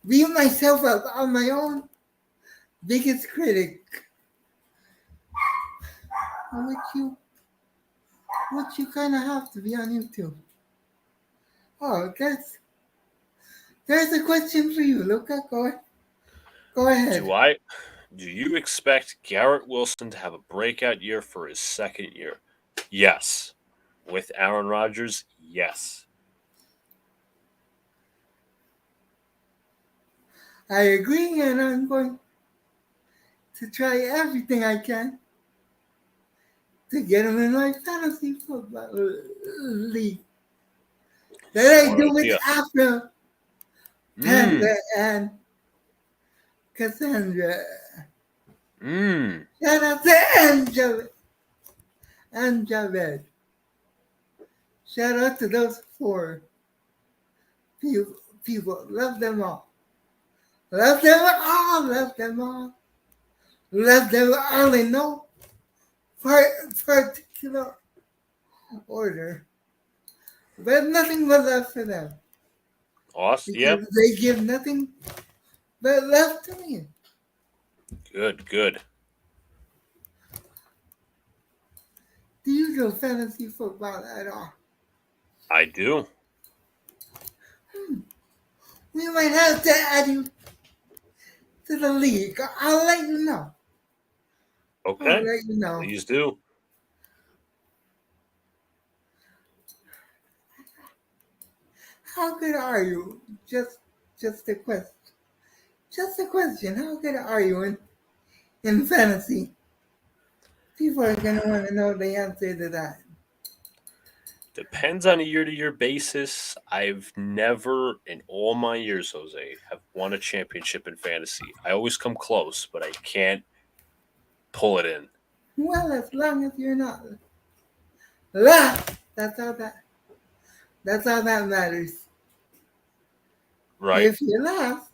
Beat myself up on my own biggest critic. What you kind of have to be on YouTube. Oh, there's a question for you, Luca. Go Do ahead. I? Do you expect Garrett Wilson to have a breakout year for his second year? Yes. With Aaron Rodgers, yes. I agree, and I'm going to try everything I can to get him in my fantasy football league. That I Smart do with idea. Afro, Mmm. Panda, and Cassandra. Mmm. Shout out to Angel and Javed. Shout out to those four people. Love them all. Love them all. Love them all. Love them all in no particular order. But nothing but love for them. Awesome. Yep. Because they give nothing but love to me. Good. Good. Do you do fantasy football at all? I do. We might have to add you to the league. I'll let you know. I'll Okay. let you know. Please do. How good are you? Just a question. Just a question. How good are you in fantasy? People are gonna want to know the answer to that. Depends on a year-to-year basis. I've never, in all my years, Jose, have won a championship in fantasy. I always come close, but I can't pull it in. Well, as long as you're not last, that's all that matters. Right. If you're last,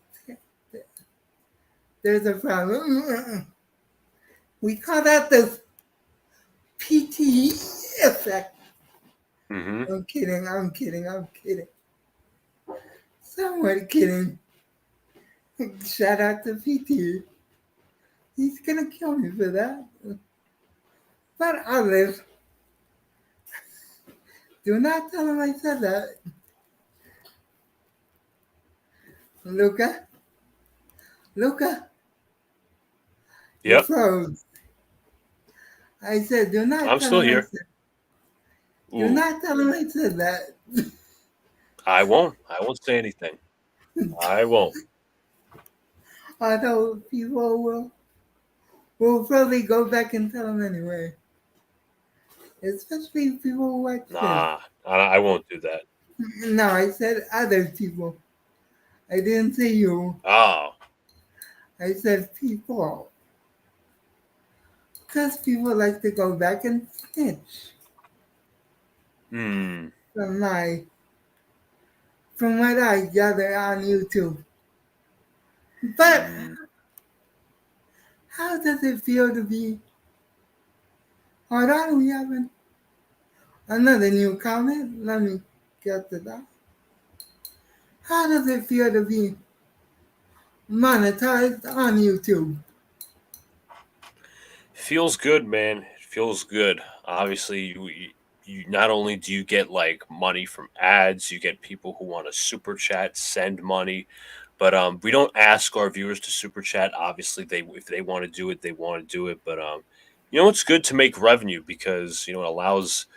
there's a problem. We call that the PT effect. Mm-hmm. I'm kidding. Somewhat kidding. Shout out to PT. He's gonna kill me for that. But I'll live. Do not tell him I said that. Luca, you Yep. froze. I said, do not I'm tell still him I here. said. Do Ooh. not tell him I said that. I won't. I won't say anything. I won't. Although people will probably go back and tell him anyway. Especially people who watch this. Nah. I won't do that. No, I said other people. I didn't say you. Oh. I said people. Because people like to go back and snitch Hmm. from from what I gather on YouTube. But Hmm. how does it feel to be? Hold on, we have another new comment. Let me get to that. How does it feel to be monetized on YouTube? Feels good, man. It feels good. Obviously, you not only do you get like money from ads, you get people who want to super chat, send money, but we don't ask our viewers to super chat. Obviously, they if they want to do it, they want to do it. But it's good to make revenue because it allows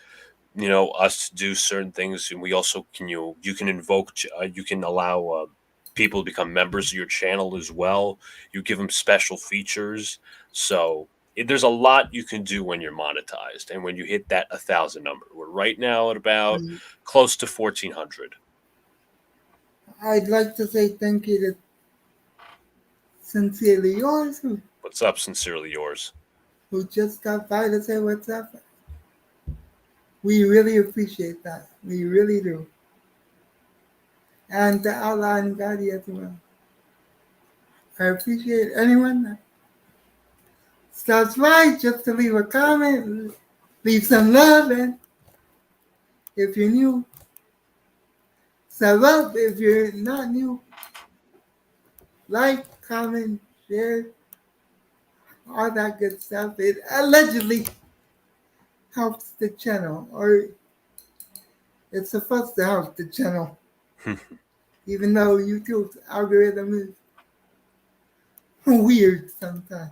us to do certain things, and we also can you can invoke you can allow people to become members of your channel as well. You give them special features, so there's a lot you can do when you're monetized and when you hit that 1,000 number. We're right now at about close to 1,400. I'd like to say thank you to Sincerely Yours, What's up? Sincerely yours. who just stopped by to say what's up. We really appreciate that. We really do. And to Allah and Gadi as well. I appreciate anyone that stops by just to leave a comment, leave some love, and if you're new, sub up. If you're not new, like, comment, share, all that good stuff. It allegedly helps the channel, or it's supposed to help the channel, even though YouTube's algorithm is weird sometimes.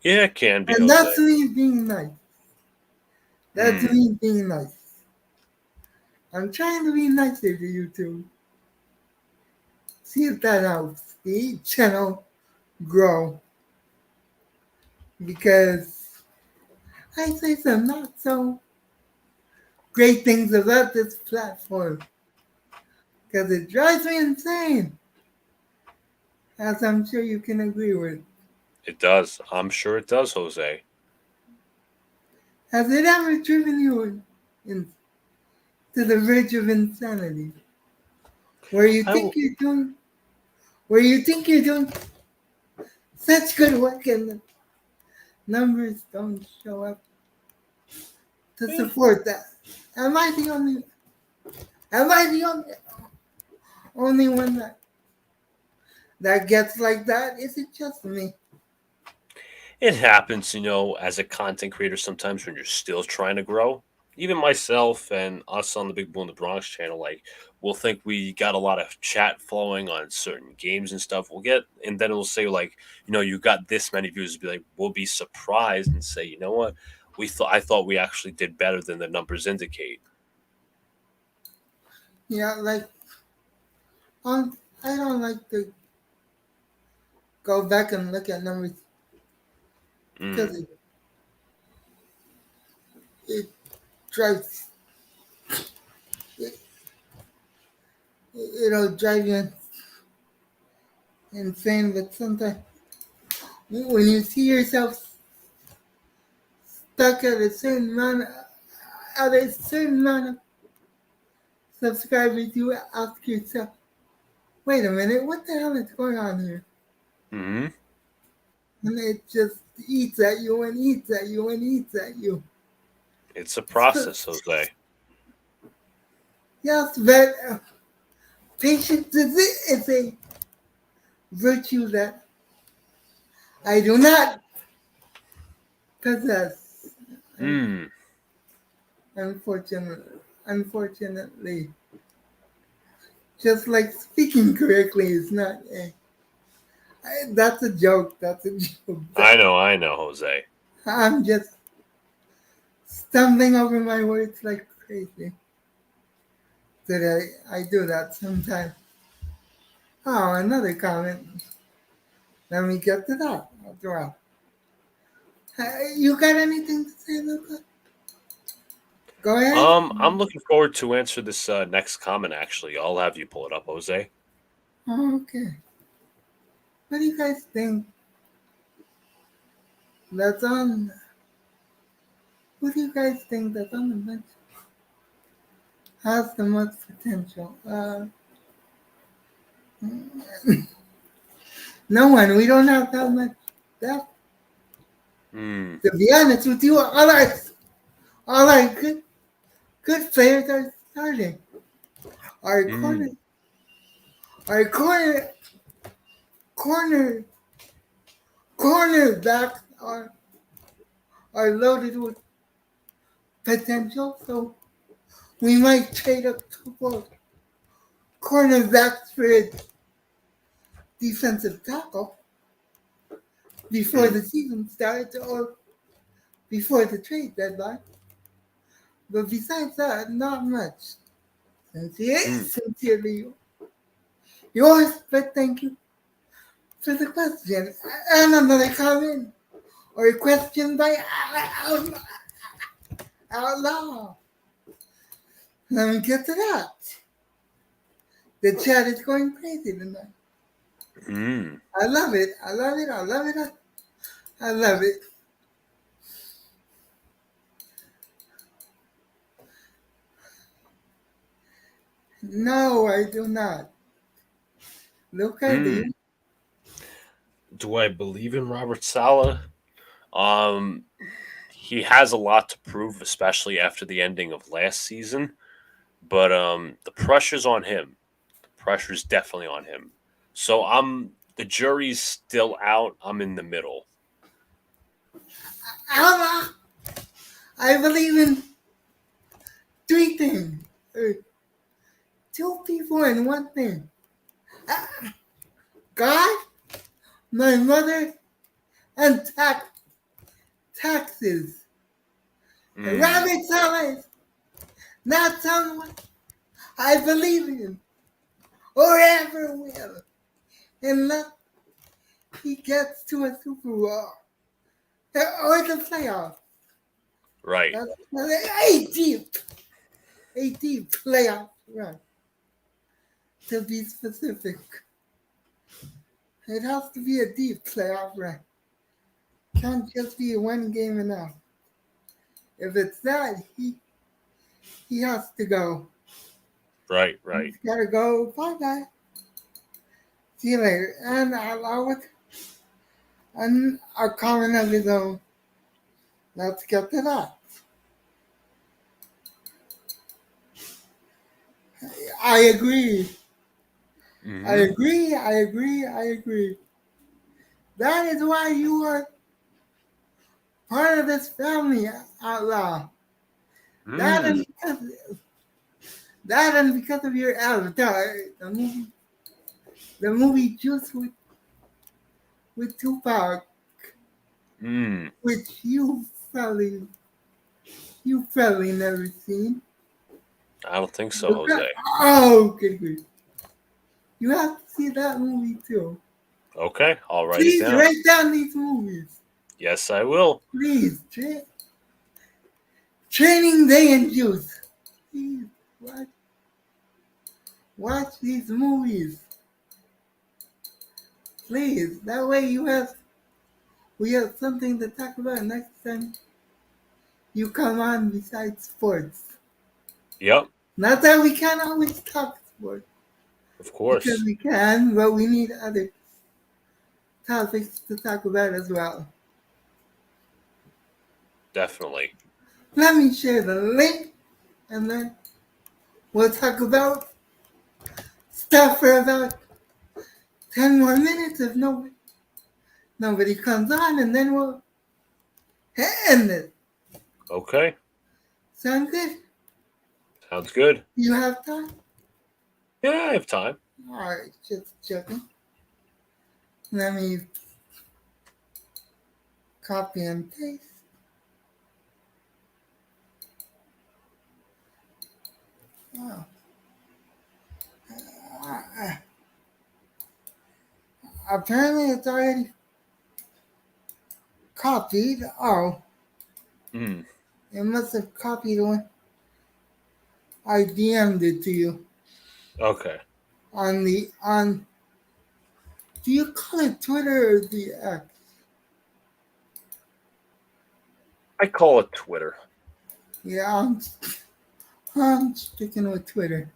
Yeah, it can be, And that's Jose. me being nice. That's me being nice. I'm trying to be nicer to YouTube. See if that helps the channel grow. Because I say some not so great things about this platform. Because it drives me insane. As I'm sure you can agree with. It does. I'm sure it does, Jose. Has it ever driven you to the verge of insanity? Where you think you're doing such good work and the numbers don't show up to support that. Am I the only one that gets like that? Is it just me? It happens, as a content creator sometimes when you're still trying to grow. Even myself and us on the Big Blue in the Bronx channel, like, we'll think we got a lot of chat flowing on certain games and stuff. And then it'll say, like, you got this many views. Be like, we'll be surprised and say, you know what? I thought we actually did better than the numbers indicate. Yeah, like, I don't like to go back and look at numbers because it drives, it, it'll drive you insane. But sometimes when you see yourself stuck at a certain amount of subscribers, you ask yourself, wait a minute, what the hell is going on here? Mm-hmm. And it just eats at you and eats at you and eats at you. It's a process, Jose. Yes, but patience is a virtue that I do not possess. Unfortunately, just like speaking correctly is not a. That's a joke. That's a joke. I know, Jose. I'm just stumbling over my words like crazy. That I do that sometimes. Oh, another comment. Let me get to that after all. You got anything to say, Luca? Go ahead. I'm looking forward to answer this next comment. Actually, I'll have you pull it up, Jose. Oh, okay. What do you guys think? That's on. Who do you guys think that's on the bench has the most potential? No one. We don't have that much depth. To be honest with you, all our good players are starting. Our cornerbacks are loaded with potential, so we might trade a couple cornerbacks for a defensive tackle before the season starts or before the trade deadline. But besides that, not much. Sincerely yours, but thank you for the question. And another comment or a question by Outlaw. Let me get to that. The chat is going crazy tonight. Mm. I love it. I love it. I love it. I love it. No, I do not. Luca, do you? Do I believe in Robert Saleh? He has a lot to prove, especially after the ending of last season. But the pressure's on him. The pressure's definitely on him. So the jury's still out. I'm in the middle. I believe in three things. Two people and one thing. God, my mother, and taxes. Rabbit Saleh, not someone I believe in or ever will, unless he gets to a Super Bowl or the playoffs. Right. That's a deep playoff run. To be specific, it has to be a deep playoff run. Can't just be a one game enough. If it's that, he has to go. Right. He's got to go. Bye bye. See you later. And allow it. And a comment of his own. Let's get to that. I agree. Mm-hmm. I agree. That is why you are part of this family, outlaw. That and because of your avatar, the movie Juice with Tupac, which you probably never seen. I don't think so, Jose. Oh, good grief. You have to see that movie too. Okay, I'll write Please it down. write down these movies. Yes, I will. Please. Training Day and Juice. Please watch these movies. Please. That way we have something to talk about next time you come on besides sports. Yep. Not that we can't always talk sports. Of course. Because we can, but we need other topics to talk about as well. Definitely. Let me share the link and then we'll talk about stuff for about 10 more minutes if nobody comes on, and then we'll end it. Okay. Sound good? Sounds good. You have time? Yeah, I have time. All right, just checking. Let me copy and paste. Oh. Apparently it's already copied. Oh. It must have copied when I DM'd it to you. Okay. Do you call it Twitter or the X? I call it Twitter. Yeah, I'm sticking with Twitter.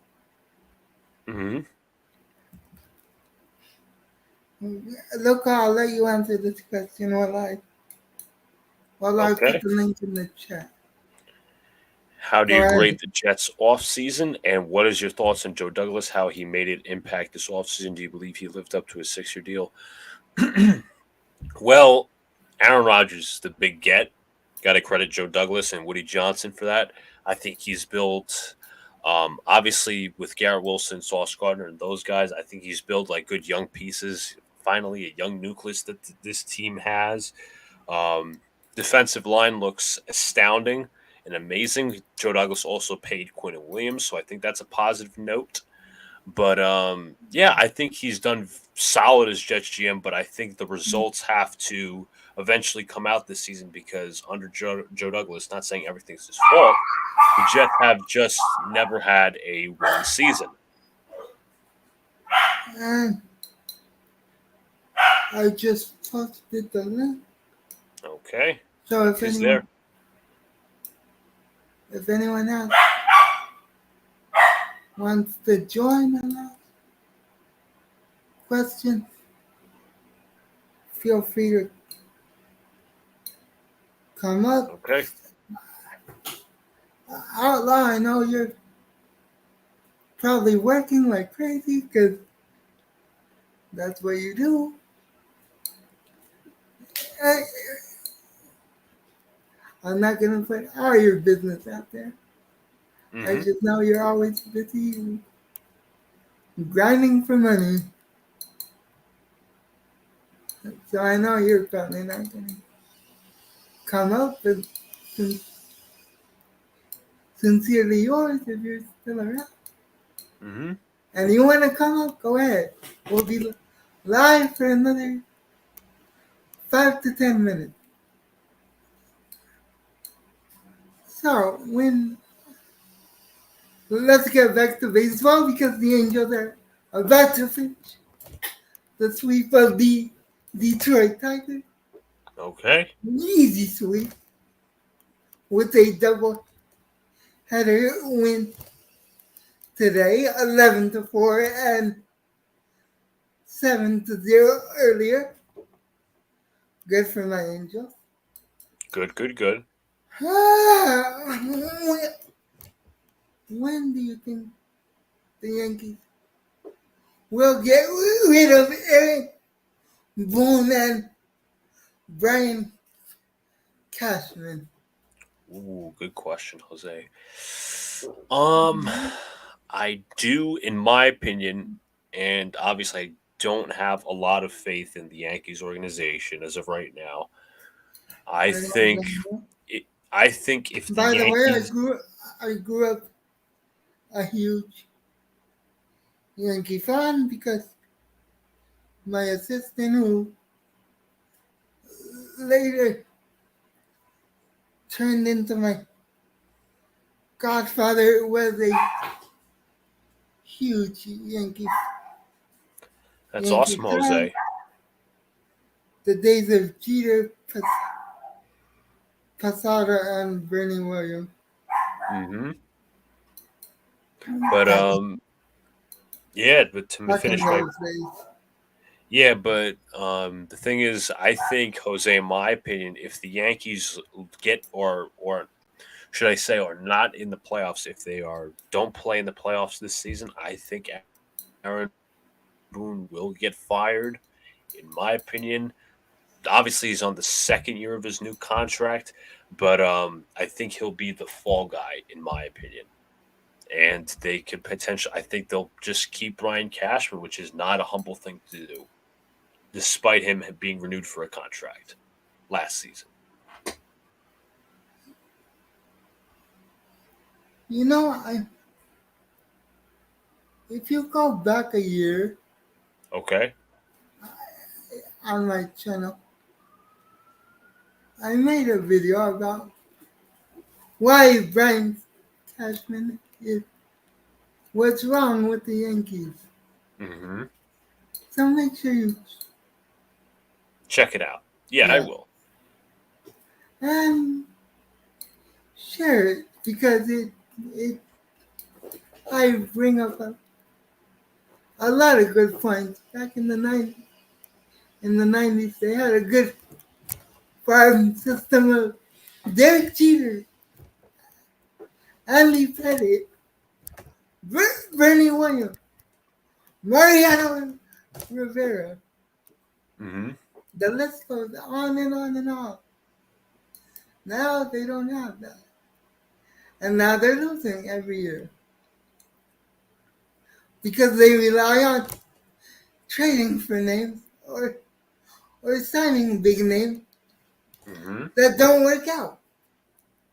Look, I'll let you answer this question while I put the link in the chat. How do you grade the Jets' offseason, and what is your thoughts on Joe Douglas, how he made it impact this offseason? Do you believe he lived up to his 6-year deal? Well, Aaron Rodgers is the big get. Got to credit Joe Douglas and Woody Johnson for that. I think he's built, obviously, with Garrett Wilson, Sauce Gardner, and those guys, I think he's built like good young pieces. Finally, a young nucleus that this team has. Defensive line looks astounding and amazing. Joe Douglas also paid Quinn Williams, so I think that's a positive note. But yeah, I think he's done solid as Jets GM, but I think the results have to eventually come out this season because under Joe Douglas, not saying everything's his fault, the Jets have just never had a winning season. And I just posted the link. Okay. So Link is there. if anyone else wants to join and ask questions, feel free to come up. Okay. Outlaw, I know you're probably working like crazy because that's what you do. I, I'm not going to put all your business out there. I just know you're always busy and grinding for money. So I know you're probably not going to come up, but sincerely yours if you're still around. Mm-hmm. And you want to come up, go ahead. We'll be live for another 5 to 10 minutes. So let's get back to baseball because the Angels are about to finish the sweep of the Detroit Tigers. Okay. Easy sweep with a double header win today, 11-4 and 7-0 earlier. Good for my Angels. Good. When do you think the Yankees will get rid of Aaron Boone and Brian Cashman? Ooh, good question, Jose. I do, in my opinion, and obviously I don't have a lot of faith in the Yankees organization as of right now. I think I think if the By the way, Yankees I grew up a huge Yankee fan because my assistant, who later turned into my godfather, was a huge that's Yankee awesome, fan. Jose. The days of Jeter, Posada, and Bernie Williams. Mm-hmm. But yeah, but to Back in finish my those days. yeah, but the thing is, I think Jose, in my opinion, if the Yankees get or should I say are not in the playoffs, if they are don't play in the playoffs this season, I think Aaron Boone will get fired. In my opinion, obviously he's on the second year of his new contract, but I think he'll be the fall guy, in my opinion. And they could potentially, I think they'll just keep Brian Cashman, which is not a humble thing to do, despite him being renewed for a contract last season. You know, if you go back a year Okay. on my channel, I made a video about why Brian Cashman is what's wrong with the Yankees. Mm-hmm. So make sure you Check it out. Yeah, I will. and share it because it I bring up a lot of good points. Back in the 90s, they had a good farm system of Derek Jeter, Andy Pettit, Bernie Williams, Mariano Rivera. Mm-hmm. The list goes on and on and on. Now they don't have that. And now they're losing every year. Because they rely on trading for names or signing big names Mm-hmm. that don't work out.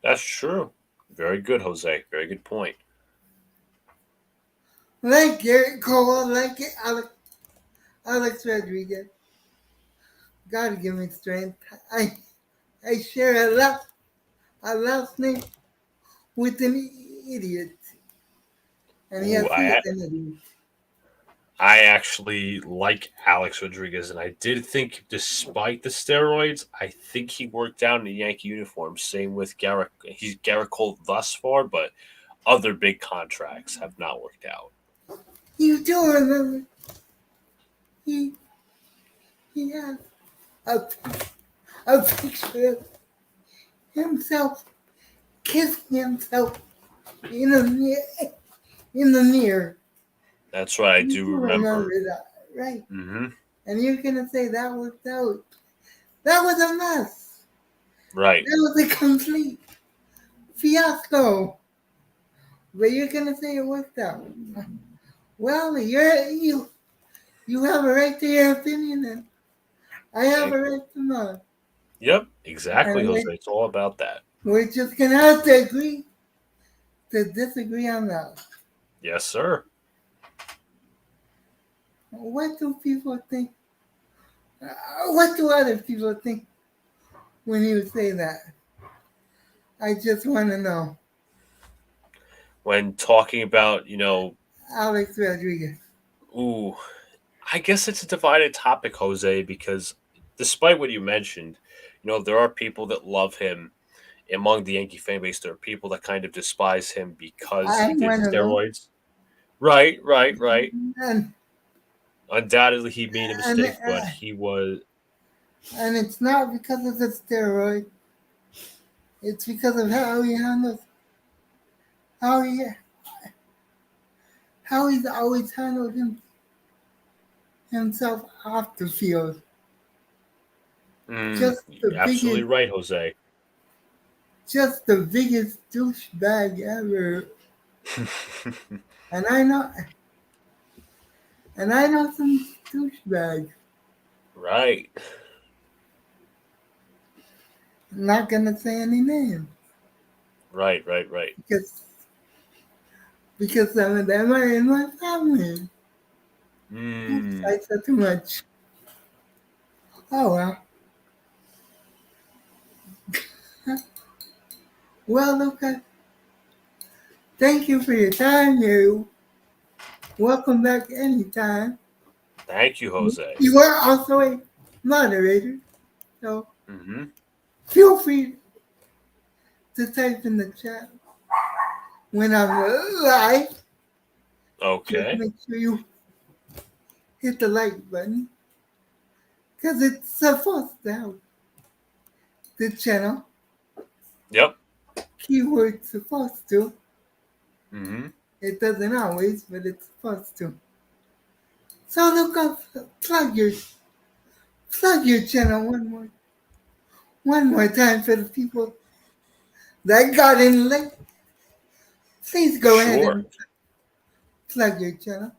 That's true. Very good, Jose. Very good point. Like Garrett Cole, like Alex Rodriguez. Gotta give me strength. I share a last name with an idiot. And he Ooh, has three I identities. I actually like Alex Rodriguez, and I did think, despite the steroids, I think he worked out in the Yankee uniform. Same with Garrett. He's Garrett Cole thus far, but other big contracts have not worked out. You do remember he he has a, a picture of himself kissing himself in the mirror. That's right. I You do do remember. remember that, right? Mm-hmm. And you're gonna say that worked out. That was a mess. Right. That was a complete fiasco. But you're gonna say it worked out. Well, you have a right to your opinion, and I have Thank a you. right to mine. Yep. Exactly, And Jose. It's all about that. we're just gonna have to agree to disagree on that. Yes, sir. What do people think? What do other people think when you say that? I just want to know. When talking about, Alex Rodriguez. ooh, I guess it's a divided topic, Jose, because despite what you mentioned, there are people that love him among the Yankee fan base. There are people that kind of despise him because he I'm did one of them. steroids. Right, right, right. And Undoubtedly, he made a and mistake, but he was and it's not because of the steroid. It's because of how he handles how he how he's always handled himself off the field. Just the absolutely biggest, right, Jose. just the biggest douchebag ever. And I know, and I know some douchebags. Right. I'm not gonna say any names Right, right, right. because some of them are in my family. Oops, Mm, I said too much. Oh well. Well, Luca, thank you for your time. You're welcome back anytime. thank you, Jose. You are also a moderator, so Hmm. feel free to type in the chat when I'm live. Just Okay. make sure you hit the like button because it's supposed to help the channel. Yep. Keyword supposed to. Hmm. It doesn't always, but it's supposed to. So look up, plug your channel one more time for the people that got in late. Please go ahead Sure. and plug your channel.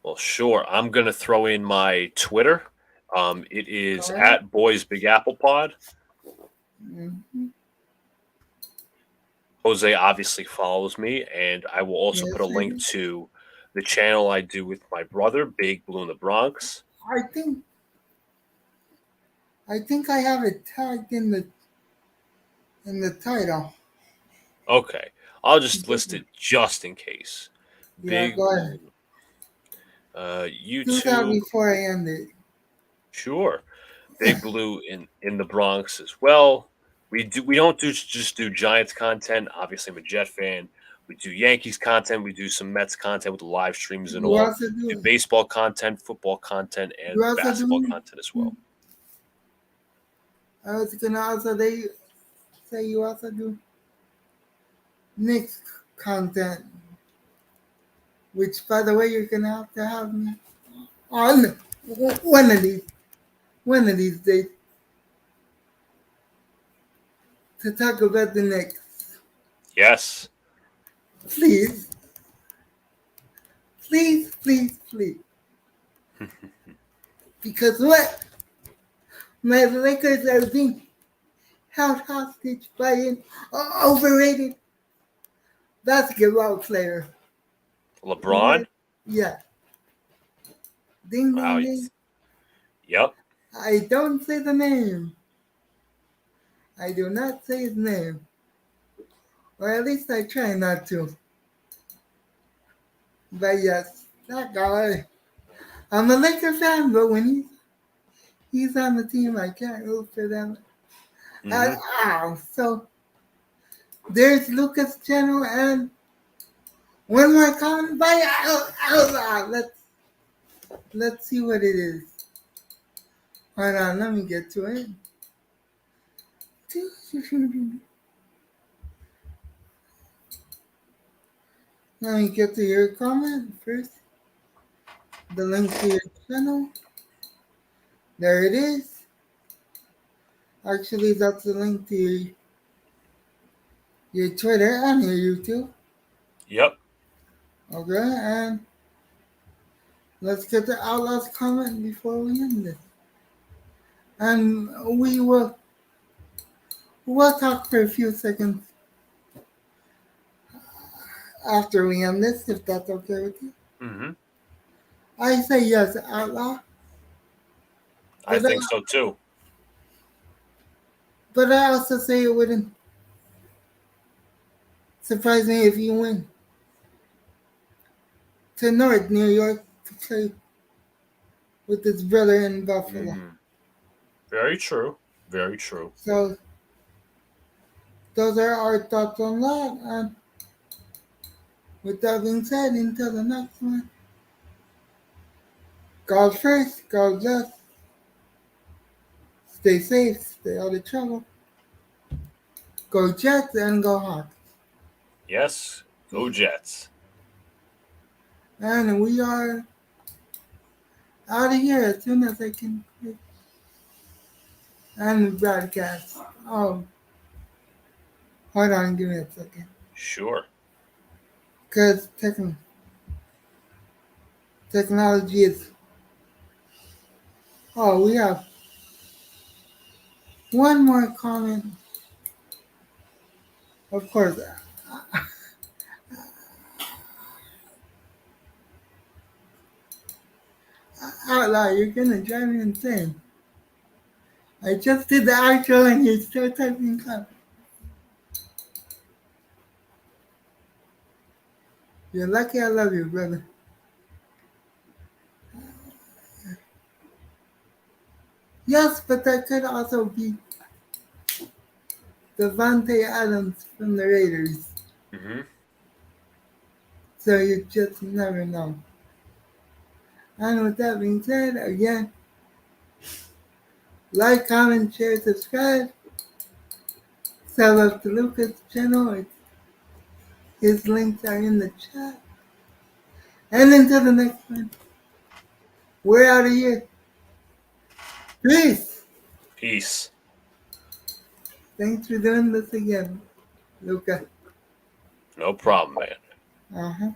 Well, sure. I'm gonna throw in my Twitter. It is All right. at Boys Big Apple Pod. Mm-hmm. Jose obviously follows me, and I will also put a Yes, I link do. to the channel I do with my brother, Big Blue in the Bronx. I think I have it tagged in the title. Okay, I'll just list it just in case. Yeah, Big go ahead. Blue, Do that YouTube, before I end it. sure. Big Blue in the Bronx as well. We don't just do Giants content. Obviously, I'm a Jet fan. We do Yankees content. We do some Mets content with the live streams and You all. also We do do. baseball content, football content, and You also basketball do. content as well. I was gonna also say you also do Knicks content, which by the way you're gonna have to have me on one of these days to talk about the Knicks. Yes. Please, please, please, please. Because what my Lakers are being held hostage by an overrated basketball player. LeBron. Yeah. Ding Wow. ding ding. Yep. I don't say the name. I do not say his name. Or at least I try not to. But yes. That guy. I'm a Laker fan, but when he's on the team, I can't root for them at all. So there's Luca's channel and one more comment by Outlaw. Let's see what it is. Hold on, let me get to it. Let me get to your comment first. The link to your channel. There it is. Actually, that's the link to your Twitter and your YouTube. Yep. Okay, and let's get the Outlaw's comment before we end this. And we'll talk for a few seconds after we end this, if that's okay with you. Mm-hmm. I say yes, Outlaw. I think so too. But I also say it wouldn't surprise me if you went to North New York to play with his brother in Buffalo. Mm. Very true. Very true. So those are our thoughts on that. And with that being said, until the next one, God first, God bless. Stay safe, stay out of trouble. Go Jets and go Hawks. Yes. Go Jets. And we are out of here as soon as I can quit. And broadcast. Oh, hold on, give me a second. Sure. Because technology is. Oh, we have one more comment. Of course. Outlaw, you're gonna drive me insane. I just did the outro and you're still typing up. You're lucky I love you, brother. Yes, but that could also be Devontae Adams from the Raiders. Mm-hmm. So you just never know. And with that being said, again, like, comment, share, subscribe. Sub up to Luca's channel. His links are in the chat. And until the next one, we're out of here. Peace. Peace. Thanks for doing this again, Luca. No problem, man. Uh-huh.